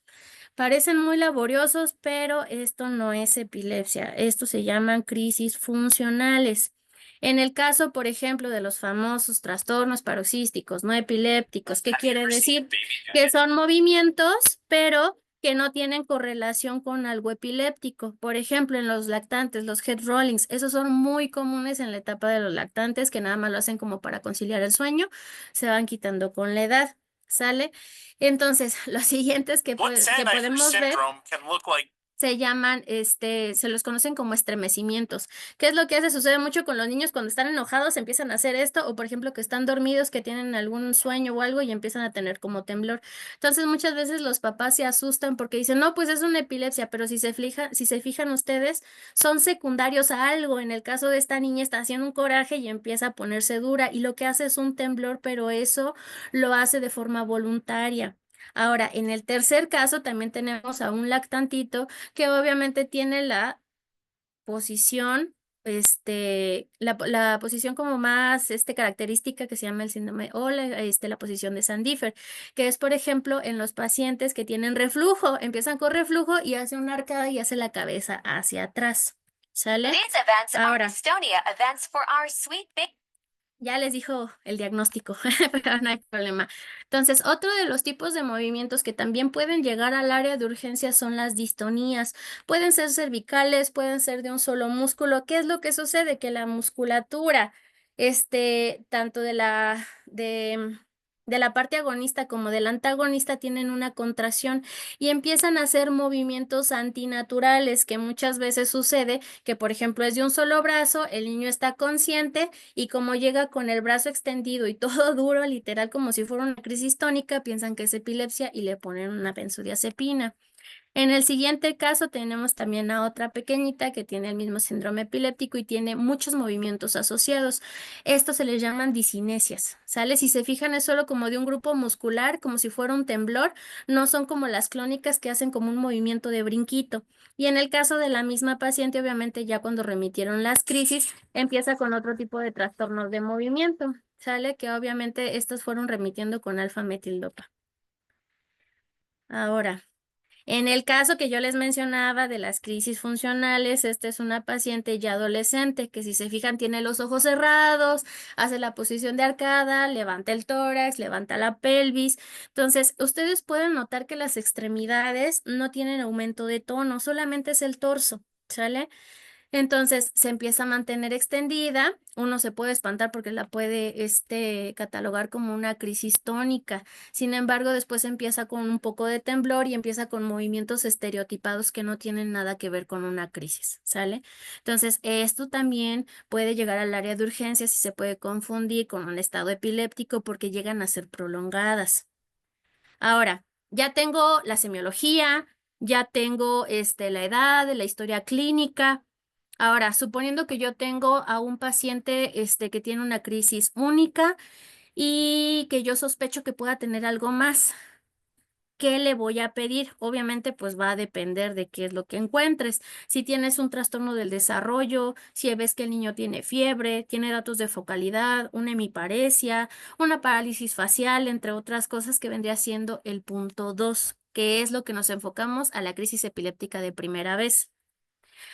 Parecen muy laboriosos, pero esto no es epilepsia. Esto se llaman crisis funcionales. En el caso, por ejemplo, de los famosos trastornos paroxísticos no epilépticos, ¿qué quiere decir? Que son movimientos, pero que no tienen correlación con algo epiléptico. Por ejemplo, en los lactantes, los head rollings, esos son muy comunes en la etapa de los lactantes, que nada más lo hacen como para conciliar el sueño, se van quitando con la edad. ¿Sale? Entonces, los siguientes que podemos ver se llaman, se los conocen como estremecimientos. ¿Qué es lo que hace? Sucede mucho con los niños cuando están enojados, empiezan a hacer esto, o por ejemplo que están dormidos, que tienen algún sueño o algo y empiezan a tener como temblor. Entonces, muchas veces los papás se asustan porque dicen, no, pues es una epilepsia, pero si se fijan ustedes, son secundarios a algo. En el caso de esta niña está haciendo un coraje y empieza a ponerse dura y lo que hace es un temblor, pero eso lo hace de forma voluntaria. Ahora, en el tercer caso también tenemos a un lactantito que obviamente tiene la posición, la posición como más característica que se llama el síndrome o la posición de Sandifer, que es, por ejemplo, en los pacientes que tienen reflujo, empiezan con reflujo y hace una arcada y hace la cabeza hacia atrás. ¿Sale? Ahora, ya les dijo el diagnóstico, pero no hay problema. Entonces, otro de los tipos de movimientos que también pueden llegar al área de urgencia son las distonías. Pueden ser cervicales, pueden ser de un solo músculo. ¿Qué es lo que sucede? Que la musculatura, tanto de la parte agonista como del antagonista tienen una contracción y empiezan a hacer movimientos antinaturales, que muchas veces sucede que, por ejemplo, es de un solo brazo, el niño está consciente y como llega con el brazo extendido y todo duro, literal como si fuera una crisis tónica, piensan que es epilepsia y le ponen una benzodiazepina. En el siguiente caso tenemos también a otra pequeñita que tiene el mismo síndrome epiléptico y tiene muchos movimientos asociados. Estos se les llaman disinesias, ¿sale? Si se fijan es solo como de un grupo muscular, como si fuera un temblor, no son como las clónicas que hacen como un movimiento de brinquito. Y en el caso de la misma paciente, obviamente ya cuando remitieron las crisis, empieza con otro tipo de trastornos de movimiento, ¿sale? Que obviamente estos fueron remitiendo con alfa-metildopa. Ahora. En el caso que yo les mencionaba de las crisis funcionales, esta es una paciente ya adolescente que si se fijan tiene los ojos cerrados, hace la posición de arcada, levanta el tórax, levanta la pelvis. Entonces, ustedes pueden notar que las extremidades no tienen aumento de tono, solamente es el torso, ¿sale? Entonces se empieza a mantener extendida, uno se puede espantar porque la puede catalogar como una crisis tónica. Sin embargo, después empieza con un poco de temblor y empieza con movimientos estereotipados que no tienen nada que ver con una crisis, ¿sale? Entonces, esto también puede llegar al área de urgencias y se puede confundir con un estado epiléptico porque llegan a ser prolongadas. Ahora, ya tengo la semiología, ya tengo la edad, la historia clínica. Ahora, suponiendo que yo tengo a un paciente que tiene una crisis única y que yo sospecho que pueda tener algo más. ¿qué le voy a pedir? Obviamente, pues va a depender de qué es lo que encuentres. Si tienes un trastorno del desarrollo, si ves que el niño tiene fiebre, tiene datos de focalidad, una hemiparesia, una parálisis facial, entre otras cosas que vendría siendo el punto 2, que es lo que nos enfocamos a la crisis epiléptica de primera vez.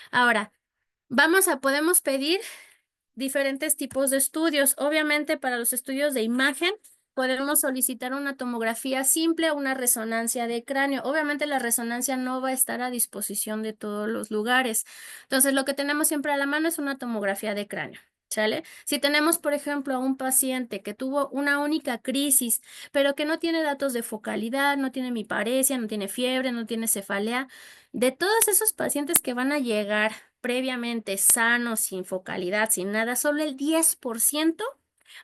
Ahora, podemos pedir diferentes tipos de estudios. Obviamente, para los estudios de imagen, podemos solicitar una tomografía simple o una resonancia de cráneo. Obviamente, la resonancia no va a estar a disposición de todos los lugares. Entonces, lo que tenemos siempre a la mano es una tomografía de cráneo. ¿Sale? Si tenemos, por ejemplo, a un paciente que tuvo una única crisis, pero que no tiene datos de focalidad, no tiene miparesia, no tiene fiebre, no tiene cefalea, de todos esos pacientes que van a llegar previamente sanos, sin focalidad, sin nada, solo el 10%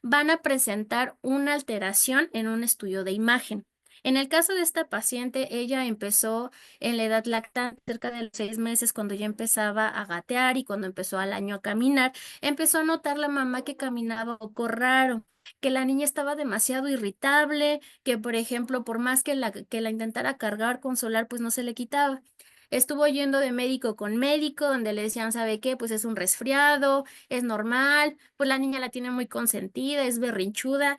van a presentar una alteración en un estudio de imagen. En el caso de esta paciente, ella empezó en la edad lactante, cerca de los 6 meses, cuando ya empezaba a gatear y cuando empezó al año a caminar, empezó a notar la mamá que caminaba un poco raro, que la niña estaba demasiado irritable, que por ejemplo, por más que la intentara cargar, consolar, pues no se le quitaba. Estuvo yendo de médico con médico, donde le decían, ¿sabe qué? Pues es un resfriado, es normal, pues la niña la tiene muy consentida, es berrinchuda,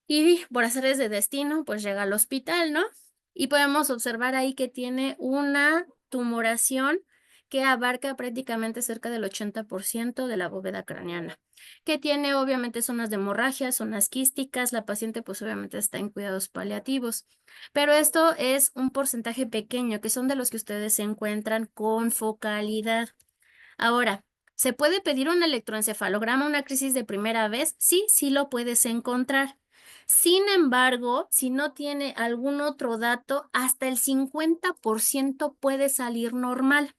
y por hacerles de destino, pues llega al hospital, ¿no? Y podemos observar ahí que tiene una tumoración que abarca prácticamente cerca del 80% de la bóveda craneana, que tiene obviamente zonas de hemorragia, zonas quísticas, la paciente pues obviamente está en cuidados paliativos, pero esto es un porcentaje pequeño, que son de los que ustedes se encuentran con focalidad. Ahora, ¿se puede pedir un electroencefalograma, una crisis de primera vez? Sí, sí lo puedes encontrar. Sin embargo, si no tiene algún otro dato, hasta el 50% puede salir normal.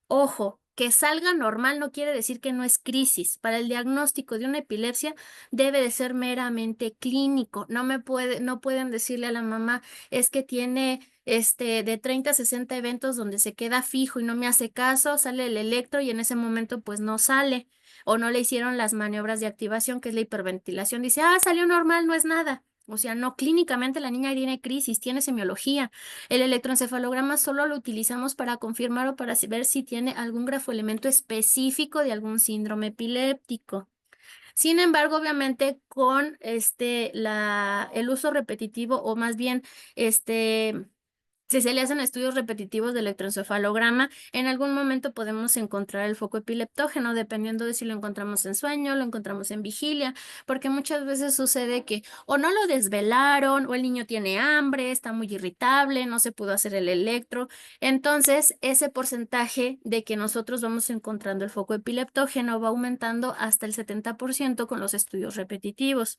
Ojo, que salga normal no quiere decir que no es crisis. Para el diagnóstico de una epilepsia debe de ser meramente clínico. No pueden decirle a la mamá, es que tiene de 30 a 60 eventos donde se queda fijo y no me hace caso, sale el electro y en ese momento pues no sale o no le hicieron las maniobras de activación, que es la hiperventilación. Dice, salió normal, no es nada. O sea, no, clínicamente la niña tiene crisis, tiene semiología. El electroencefalograma solo lo utilizamos para confirmar o para ver si tiene algún grafoelemento específico de algún síndrome epiléptico. Sin embargo, obviamente, con el uso repetitivo, o más bien, si se le hacen estudios repetitivos de electroencefalograma, en algún momento podemos encontrar el foco epileptógeno, dependiendo de si lo encontramos en sueño, lo encontramos en vigilia, porque muchas veces sucede que o no lo desvelaron, o el niño tiene hambre, está muy irritable, no se pudo hacer el electro. Entonces, ese porcentaje de que nosotros vamos encontrando el foco epileptógeno va aumentando hasta el 70% con los estudios repetitivos.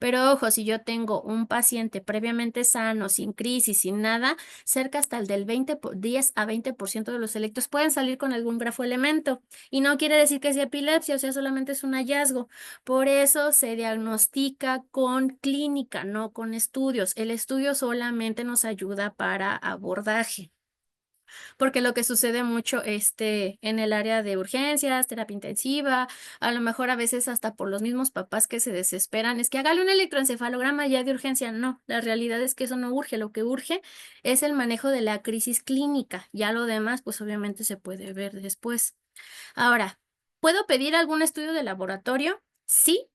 Pero ojo, si yo tengo un paciente previamente sano, sin crisis, sin nada, cerca hasta el del 10 a 20% de los electros pueden salir con algún grafoelemento. Y no quiere decir que sea epilepsia, o sea, solamente es un hallazgo. Por eso se diagnostica con clínica, no con estudios. El estudio solamente nos ayuda para abordaje. Porque lo que sucede mucho en el área de urgencias, terapia intensiva, a lo mejor a veces hasta por los mismos papás que se desesperan, es que hágale un electroencefalograma ya de urgencia. No, la realidad es que eso no urge. Lo que urge es el manejo de la crisis clínica. Ya lo demás, pues obviamente se puede ver después. Ahora, ¿puedo pedir algún estudio de laboratorio? Sí,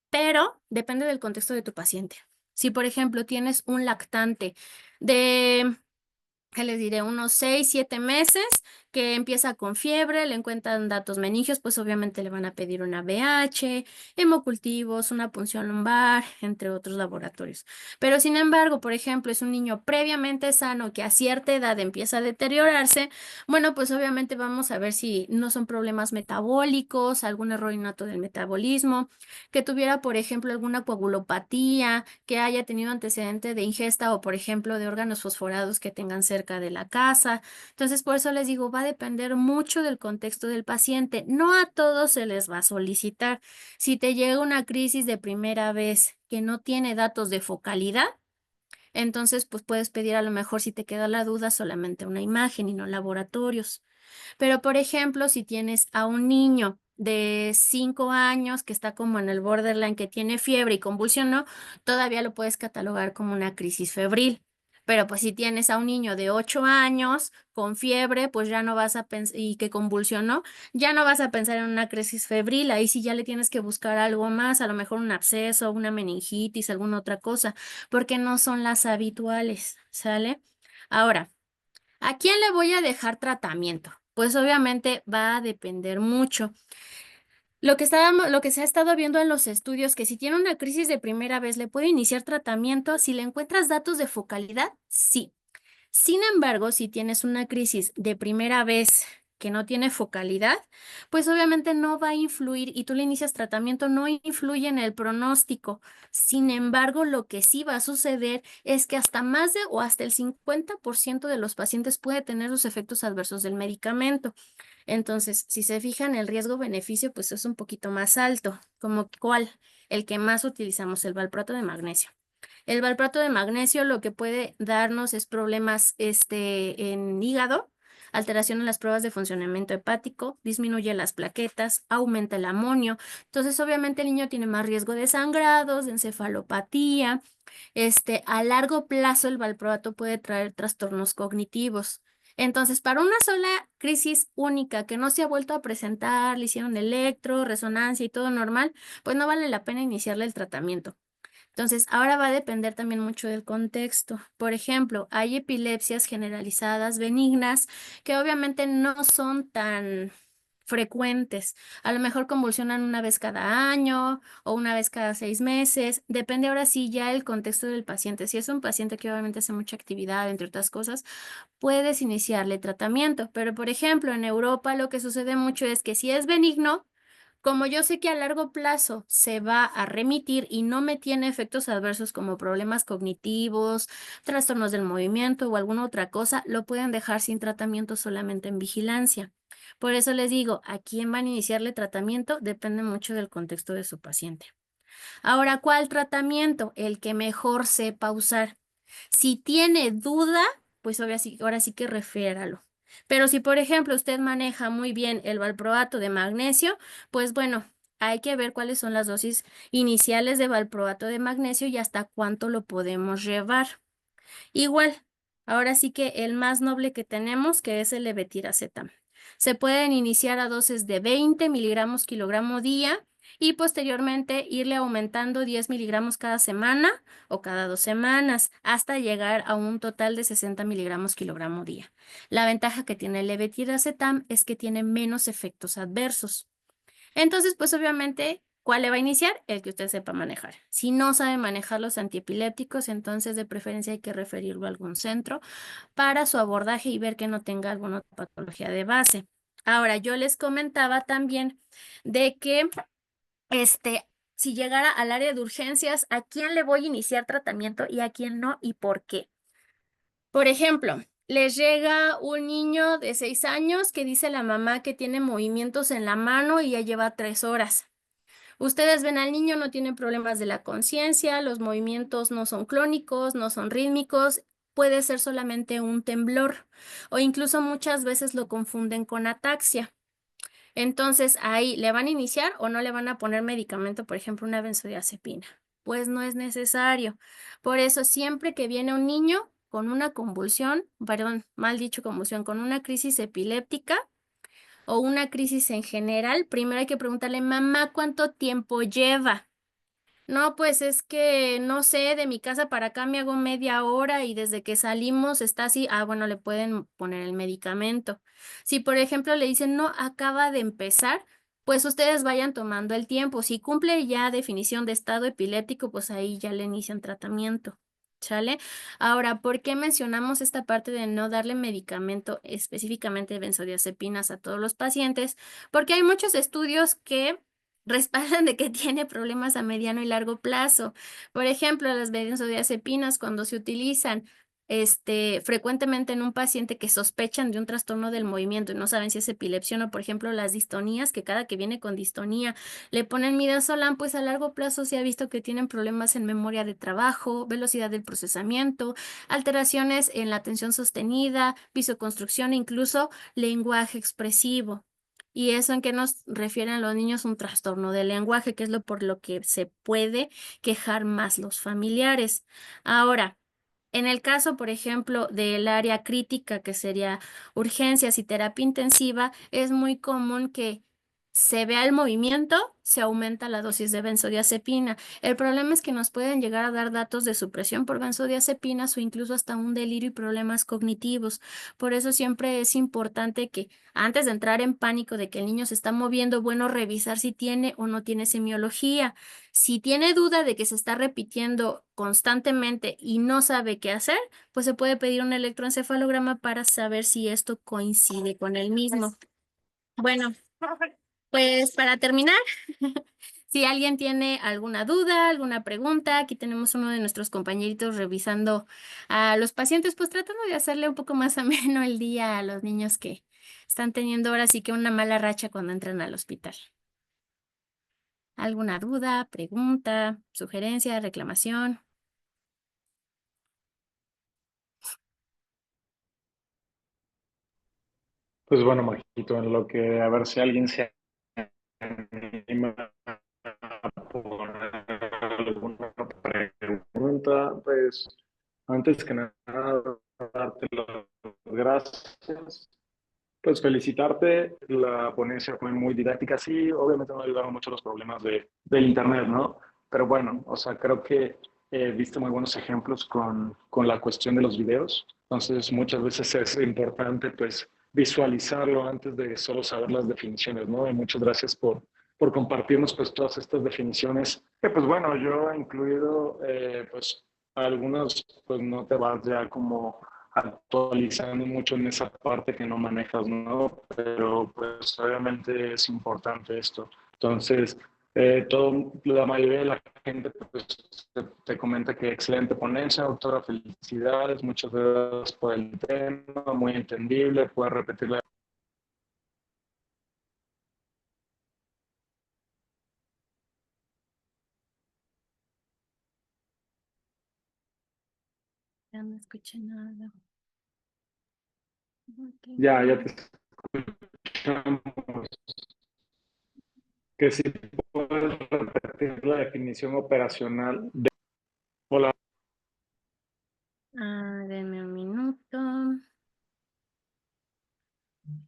pero depende del contexto de tu paciente. Si, por ejemplo, tienes un lactante de, ¿qué les diré? Unos 6, 7 meses, que empieza con fiebre, le encuentran datos meningios, pues obviamente le van a pedir una BH, hemocultivos, una punción lumbar, entre otros laboratorios. Pero sin embargo, por ejemplo, es un niño previamente sano que a cierta edad empieza a deteriorarse, bueno, pues obviamente vamos a ver si no son problemas metabólicos, algún error innato del metabolismo, que tuviera, por ejemplo, alguna coagulopatía, que haya tenido antecedente de ingesta o, por ejemplo, de órganos fosforados que tengan cerca de la casa. Entonces, por eso les digo, va a depender mucho del contexto del paciente. No a todos se les va a solicitar. Si te llega una crisis de primera vez que no tiene datos de focalidad, entonces pues puedes pedir, a lo mejor, si te queda la duda, solamente una imagen y no laboratorios. Pero, por ejemplo, si tienes a un niño de 5 años que está como en el borderline, que tiene fiebre y convulsionó, todavía lo puedes catalogar como una crisis febril. Pero pues si tienes a un niño de 8 años con fiebre, pues ya no vas a pensar, y que convulsionó, ya no vas a pensar en una crisis febril, ahí sí ya le tienes que buscar algo más, a lo mejor un absceso, una meningitis, alguna otra cosa, porque no son las habituales, ¿sale? Ahora, ¿a quién le voy a dejar tratamiento? Pues obviamente va a depender mucho. Lo que se ha estado viendo en los estudios, que si tiene una crisis de primera vez, le puede iniciar tratamiento. Si le encuentras datos de focalidad, sí. Sin embargo, si tienes una crisis de primera vez que no tiene focalidad, pues obviamente no va a influir y tú le inicias tratamiento, no influye en el pronóstico. Sin embargo, lo que sí va a suceder es que hasta más de o hasta el 50% de los pacientes puede tener los efectos adversos del medicamento. Entonces, si se fijan, el riesgo-beneficio pues es un poquito más alto. ¿Como cuál? El que más utilizamos, el valproato de magnesio. El valproato de magnesio lo que puede darnos es problemas en hígado, alteración en las pruebas de funcionamiento hepático, disminuye las plaquetas, aumenta el amonio. Entonces, obviamente, el niño tiene más riesgo de sangrados, de encefalopatía. A largo plazo, el valproato puede traer trastornos cognitivos. Entonces, para una sola crisis única que no se ha vuelto a presentar, le hicieron electro, resonancia y todo normal, pues no vale la pena iniciarle el tratamiento. Entonces, ahora va a depender también mucho del contexto. Por ejemplo, hay epilepsias generalizadas benignas que obviamente no son tan frecuentes. A lo mejor convulsionan una vez cada año o una vez cada 6 meses. Depende ahora sí ya el contexto del paciente. Si es un paciente que obviamente hace mucha actividad, entre otras cosas, puedes iniciarle tratamiento. Pero, por ejemplo, en Europa lo que sucede mucho es que si es benigno, como yo sé que a largo plazo se va a remitir y no me tiene efectos adversos como problemas cognitivos, trastornos del movimiento o alguna otra cosa, lo pueden dejar sin tratamiento solamente en vigilancia. Por eso les digo, a quién van a iniciarle tratamiento depende mucho del contexto de su paciente. Ahora, ¿cuál tratamiento? El que mejor sepa usar. Si tiene duda, pues ahora sí que refiéralo. Pero si, por ejemplo, usted maneja muy bien el valproato de magnesio, pues bueno, hay que ver cuáles son las dosis iniciales de valproato de magnesio y hasta cuánto lo podemos llevar. Igual, ahora sí que el más noble que tenemos, que es el levetiracetam. Se pueden iniciar a dosis de 20 miligramos kilogramo día y posteriormente irle aumentando 10 miligramos cada semana o cada 2 semanas hasta llegar a un total de 60 miligramos kilogramo día. La ventaja que tiene el levetiracetam es que tiene menos efectos adversos. Entonces, pues obviamente, ¿cuál le va a iniciar? El que usted sepa manejar. Si no sabe manejar los antiepilépticos, entonces de preferencia hay que referirlo a algún centro para su abordaje y ver que no tenga alguna patología de base. Ahora, yo les comentaba también de que, este, si llegara al área de urgencias, ¿a quién le voy a iniciar tratamiento y a quién no y por qué? Por ejemplo, les llega un niño de 6 años que dice la mamá que tiene movimientos en la mano y ya lleva 3 horas. Ustedes ven al niño, no tiene problemas de la conciencia, los movimientos no son clónicos, no son rítmicos, puede ser solamente un temblor o incluso muchas veces lo confunden con ataxia. Entonces, ahí le van a iniciar o no le van a poner medicamento, por ejemplo, una benzodiazepina. Pues no es necesario. Por eso, siempre que viene un niño con una convulsión, perdón, mal dicho convulsión, con una crisis epiléptica, o una crisis en general, primero hay que preguntarle, mamá, ¿cuánto tiempo lleva? No, pues es que no sé, de mi casa para acá me hago media hora y desde que salimos está así. Ah, bueno, le pueden poner el medicamento. Si, por ejemplo, le dicen, no, acaba de empezar, pues ustedes vayan tomando el tiempo. Si cumple ya definición de estado epiléptico, pues ahí ya le inician tratamiento. ¿Sale? Ahora, ¿por qué mencionamos esta parte de no darle medicamento, específicamente benzodiazepinas a todos los pacientes? Porque hay muchos estudios que respaldan de que tiene problemas a mediano y largo plazo. Por ejemplo, las benzodiazepinas cuando se utilizan frecuentemente en un paciente que sospechan de un trastorno del movimiento y no saben si es epilepsia o no, por ejemplo, las distonías, que cada que viene con distonía le ponen midazolam, pues a largo plazo se ha visto que tienen problemas en memoria de trabajo, velocidad del procesamiento, alteraciones en la atención sostenida, visoconstrucción e incluso lenguaje expresivo. Y eso en que nos refieren los niños un trastorno del lenguaje, que es lo por lo que se puede quejar más los familiares. Ahora, En el caso, por ejemplo, del área crítica, que sería urgencias y terapia intensiva, es muy común que se vea el movimiento, se aumenta la dosis de benzodiazepina. El problema es que nos pueden llegar a dar datos de supresión por benzodiazepinas o incluso hasta un delirio y problemas cognitivos. Por eso siempre es importante que antes de entrar en pánico de que el niño se está moviendo, bueno, revisar si tiene o no tiene semiología. Si tiene duda de que se está repitiendo constantemente y no sabe qué hacer, pues se puede pedir un electroencefalograma para saber si esto coincide con el mismo. Bueno, pues para terminar, si alguien tiene alguna duda, alguna pregunta, aquí tenemos uno de nuestros compañeritos revisando a los pacientes, pues tratando de hacerle un poco más ameno el día a los niños que están teniendo ahora sí que una mala racha cuando entran al hospital. ¿Alguna duda, pregunta, sugerencia, reclamación? Pues bueno, Majito, en lo que a ver si alguien se anima por alguna pregunta, pues antes que nada, darte las gracias. Pues felicitarte, la ponencia fue muy didáctica, sí, obviamente no ayudaron mucho los problemas del internet, ¿no? Pero bueno, o sea, creo que viste muy buenos ejemplos con la cuestión de los videos, entonces muchas veces es importante pues visualizarlo antes de solo saber las definiciones, ¿no? Y muchas gracias por compartirnos pues todas estas definiciones, que pues bueno, yo he incluido pues algunos pues no te vas ya como actualizando mucho en esa parte que no manejas, ¿no? Pero pues obviamente es importante esto. Entonces, la mayoría de la gente pues, te comenta que excelente ponencia, doctora, felicidades, muchas gracias por el tema, muy entendible, puedes repetirla. Ya no escuché nada. Ok. Ya te escuchamos. Que si puedes repetir la definición operacional de... Hola. Deme un minuto.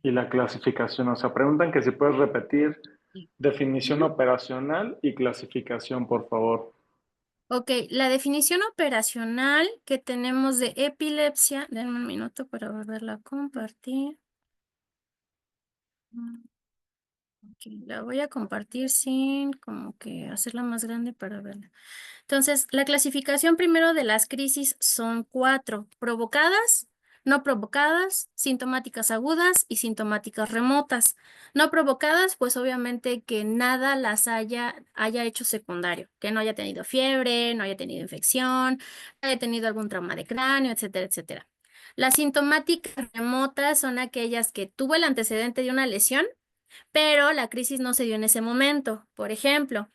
Y la clasificación, o sea, preguntan que si puedes repetir Sí. definición Ujú. operacional y clasificación, por favor. Ok, la definición operacional que tenemos de epilepsia, denme un minuto para volverla a compartir. Ok, la voy a compartir sin como que hacerla más grande para verla. Entonces, la clasificación primero de las crisis son 4: provocadas, no provocadas, sintomáticas agudas y sintomáticas remotas. No provocadas, pues obviamente que nada las haya hecho secundario, que no haya tenido fiebre, no haya tenido infección, no haya tenido algún trauma de cráneo, etcétera, etcétera. Las sintomáticas remotas son aquellas que tuvo el antecedente de una lesión, pero la crisis no se dio en ese momento. Por ejemplo,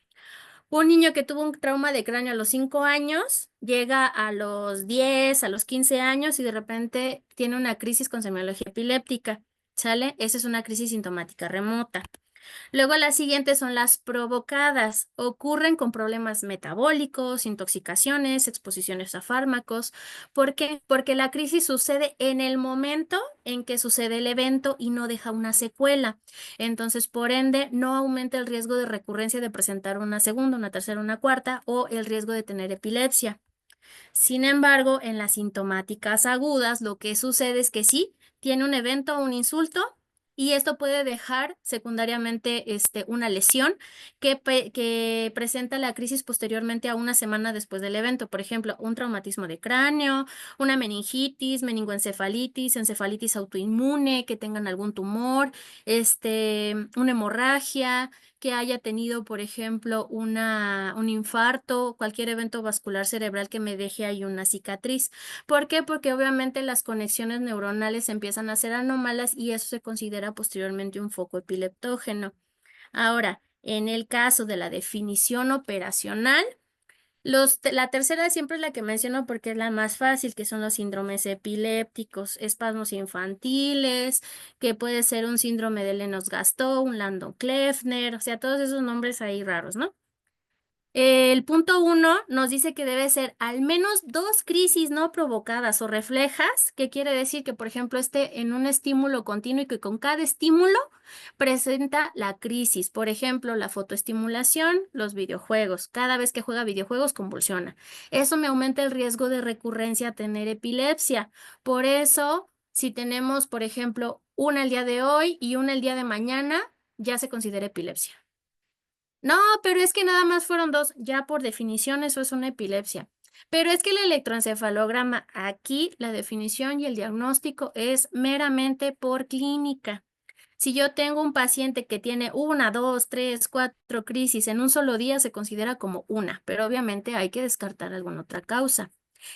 un niño que tuvo un trauma de cráneo a los 5 años, llega a los 10, a los 15 años y de repente tiene una crisis con semiología epiléptica. ¿Sale? Esa es una crisis sintomática remota. Luego las siguientes son las provocadas. Ocurren con problemas metabólicos, intoxicaciones, exposiciones a fármacos. ¿Por qué? Porque la crisis sucede en el momento en que sucede el evento y no deja una secuela. Entonces, por ende, no aumenta el riesgo de recurrencia de presentar una segunda, una tercera, una cuarta o el riesgo de tener epilepsia. Sin embargo, en las sintomáticas agudas, lo que sucede es que sí, tiene un evento o un insulto y esto puede dejar secundariamente una lesión que presenta la crisis posteriormente a una semana después del evento. Por ejemplo, un traumatismo de cráneo, una meningitis, meningoencefalitis, encefalitis autoinmune, que tengan algún tumor, una hemorragia que haya tenido, por ejemplo, un infarto, cualquier evento vascular cerebral que me deje ahí una cicatriz. ¿Por qué? Porque obviamente las conexiones neuronales empiezan a ser anómalas y eso se considera posteriormente un foco epileptógeno. Ahora, en el caso de la definición operacional, la tercera siempre es la que menciono porque es la más fácil, que son los síndromes epilépticos, espasmos infantiles, que puede ser un síndrome de Lennox-Gastaut, un Landau-Kleffner, o sea, todos esos nombres ahí raros, ¿no? El punto 1 nos dice que debe ser al menos dos crisis no provocadas o reflejas, que quiere decir que, por ejemplo, esté en un estímulo continuo y que con cada estímulo presenta la crisis. Por ejemplo, la fotoestimulación, los videojuegos. Cada vez que juega videojuegos convulsiona. Eso me aumenta el riesgo de recurrencia a tener epilepsia. Por eso, si tenemos, por ejemplo, una el día de hoy y una el día de mañana, ya se considera epilepsia. No, pero es que nada más fueron dos. Ya por definición eso es una epilepsia. Pero es que el electroencefalograma, aquí la definición y el diagnóstico es meramente por clínica. Si yo tengo un paciente que tiene una, dos, tres, cuatro crisis en un solo día, se considera como una, pero obviamente hay que descartar alguna otra causa.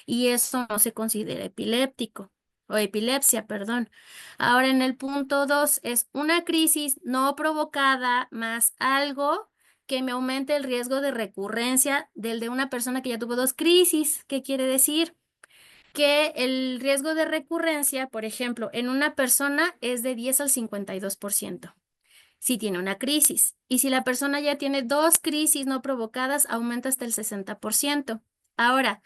Y eso no se considera epiléptico o epilepsia, perdón. Ahora en el punto 2 es una crisis no provocada más algo que me aumente el riesgo de recurrencia del de una persona que ya tuvo dos crisis. ¿Qué quiere decir? Que el riesgo de recurrencia, por ejemplo, en una persona es de 10 al 52% si tiene una crisis. Y si la persona ya tiene dos crisis no provocadas, aumenta hasta el 60%. Ahora,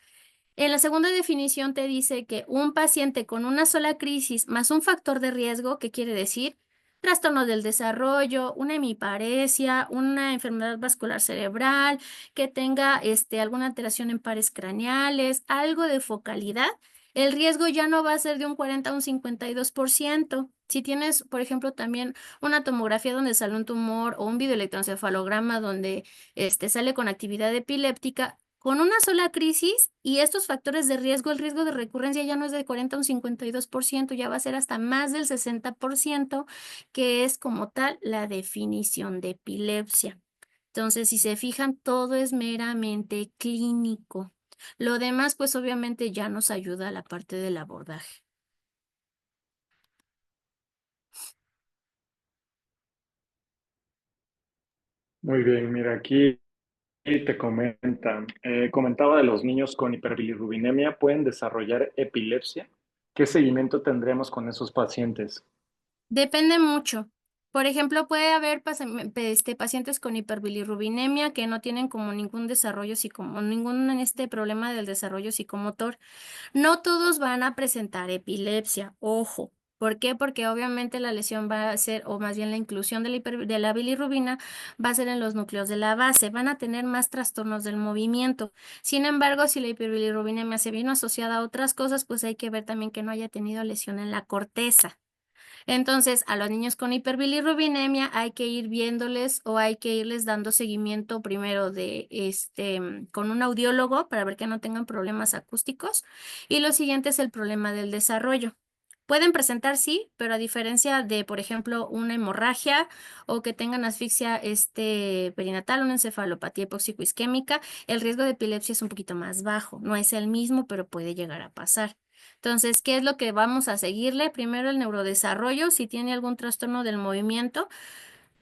en la segunda definición te dice que un paciente con una sola crisis más un factor de riesgo, ¿qué quiere decir? Trastorno del desarrollo, una hemiparesia, una enfermedad vascular cerebral, que tenga alguna alteración en pares craneales, algo de focalidad, el riesgo ya no va a ser de un 40 a un 52%. Si tienes, por ejemplo, también una tomografía donde sale un tumor o un videoelectroencefalograma donde sale con actividad epiléptica, con una sola crisis y estos factores de riesgo, el riesgo de recurrencia ya no es de 40 a un 52%, ya va a ser hasta más del 60%, que es como tal la definición de epilepsia. Entonces, si se fijan, todo es meramente clínico. Lo demás, pues obviamente ya nos ayuda a la parte del abordaje. Muy bien, mira, aquí te comentan, comentaba de los niños con hiperbilirrubinemia, ¿pueden desarrollar epilepsia? ¿Qué seguimiento tendremos con esos pacientes? Depende mucho. Por ejemplo, puede haber pacientes con hiperbilirrubinemia que no tienen como ningún desarrollo ningún problema del desarrollo psicomotor. No todos van a presentar epilepsia, ojo. ¿Por qué? Porque obviamente la lesión va a ser, o más bien la inclusión de la bilirrubina va a ser en los núcleos de la base, van a tener más trastornos del movimiento. Sin embargo, si la hiperbilirrubinemia se vino asociada a otras cosas, pues hay que ver también que no haya tenido lesión en la corteza. Entonces, a los niños con hiperbilirrubinemia hay que ir viéndoles o hay que irles dando seguimiento primero con un audiólogo para ver que no tengan problemas acústicos. Y lo siguiente es el problema del desarrollo. Pueden presentar, sí, pero a diferencia de, por ejemplo, una hemorragia o que tengan asfixia perinatal, una encefalopatía hipóxico-isquémica, el riesgo de epilepsia es un poquito más bajo. No es el mismo, pero puede llegar a pasar. Entonces, ¿qué es lo que vamos a seguirle? Primero el neurodesarrollo, si tiene algún trastorno del movimiento.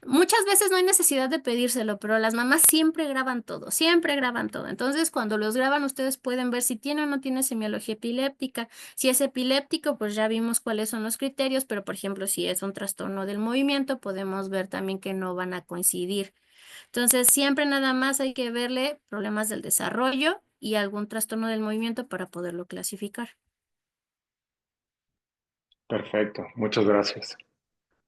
Muchas veces no hay necesidad de pedírselo, pero las mamás siempre graban todo, siempre graban todo. Entonces, cuando los graban, ustedes pueden ver si tiene o no tiene semiología epiléptica. Si es epiléptico, pues ya vimos cuáles son los criterios, pero por ejemplo, si es un trastorno del movimiento, podemos ver también que no van a coincidir. Entonces, siempre nada más hay que verle problemas del desarrollo y algún trastorno del movimiento para poderlo clasificar. Perfecto, muchas gracias.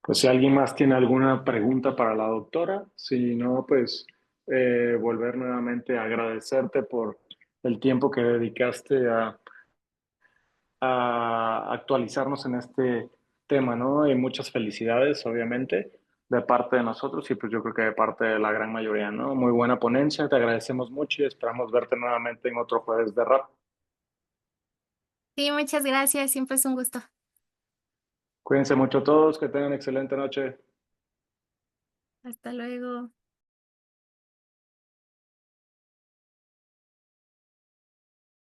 Pues si alguien más tiene alguna pregunta para la doctora, si no, pues volver nuevamente a agradecerte por el tiempo que dedicaste a actualizarnos en este tema, ¿no? Y muchas felicidades, obviamente, de parte de nosotros y pues yo creo que de parte de la gran mayoría, ¿no? Muy buena ponencia, te agradecemos mucho y esperamos verte nuevamente en otro jueves de rap. Sí, muchas gracias, siempre es un gusto. Cuídense mucho todos, que tengan excelente noche. Hasta luego.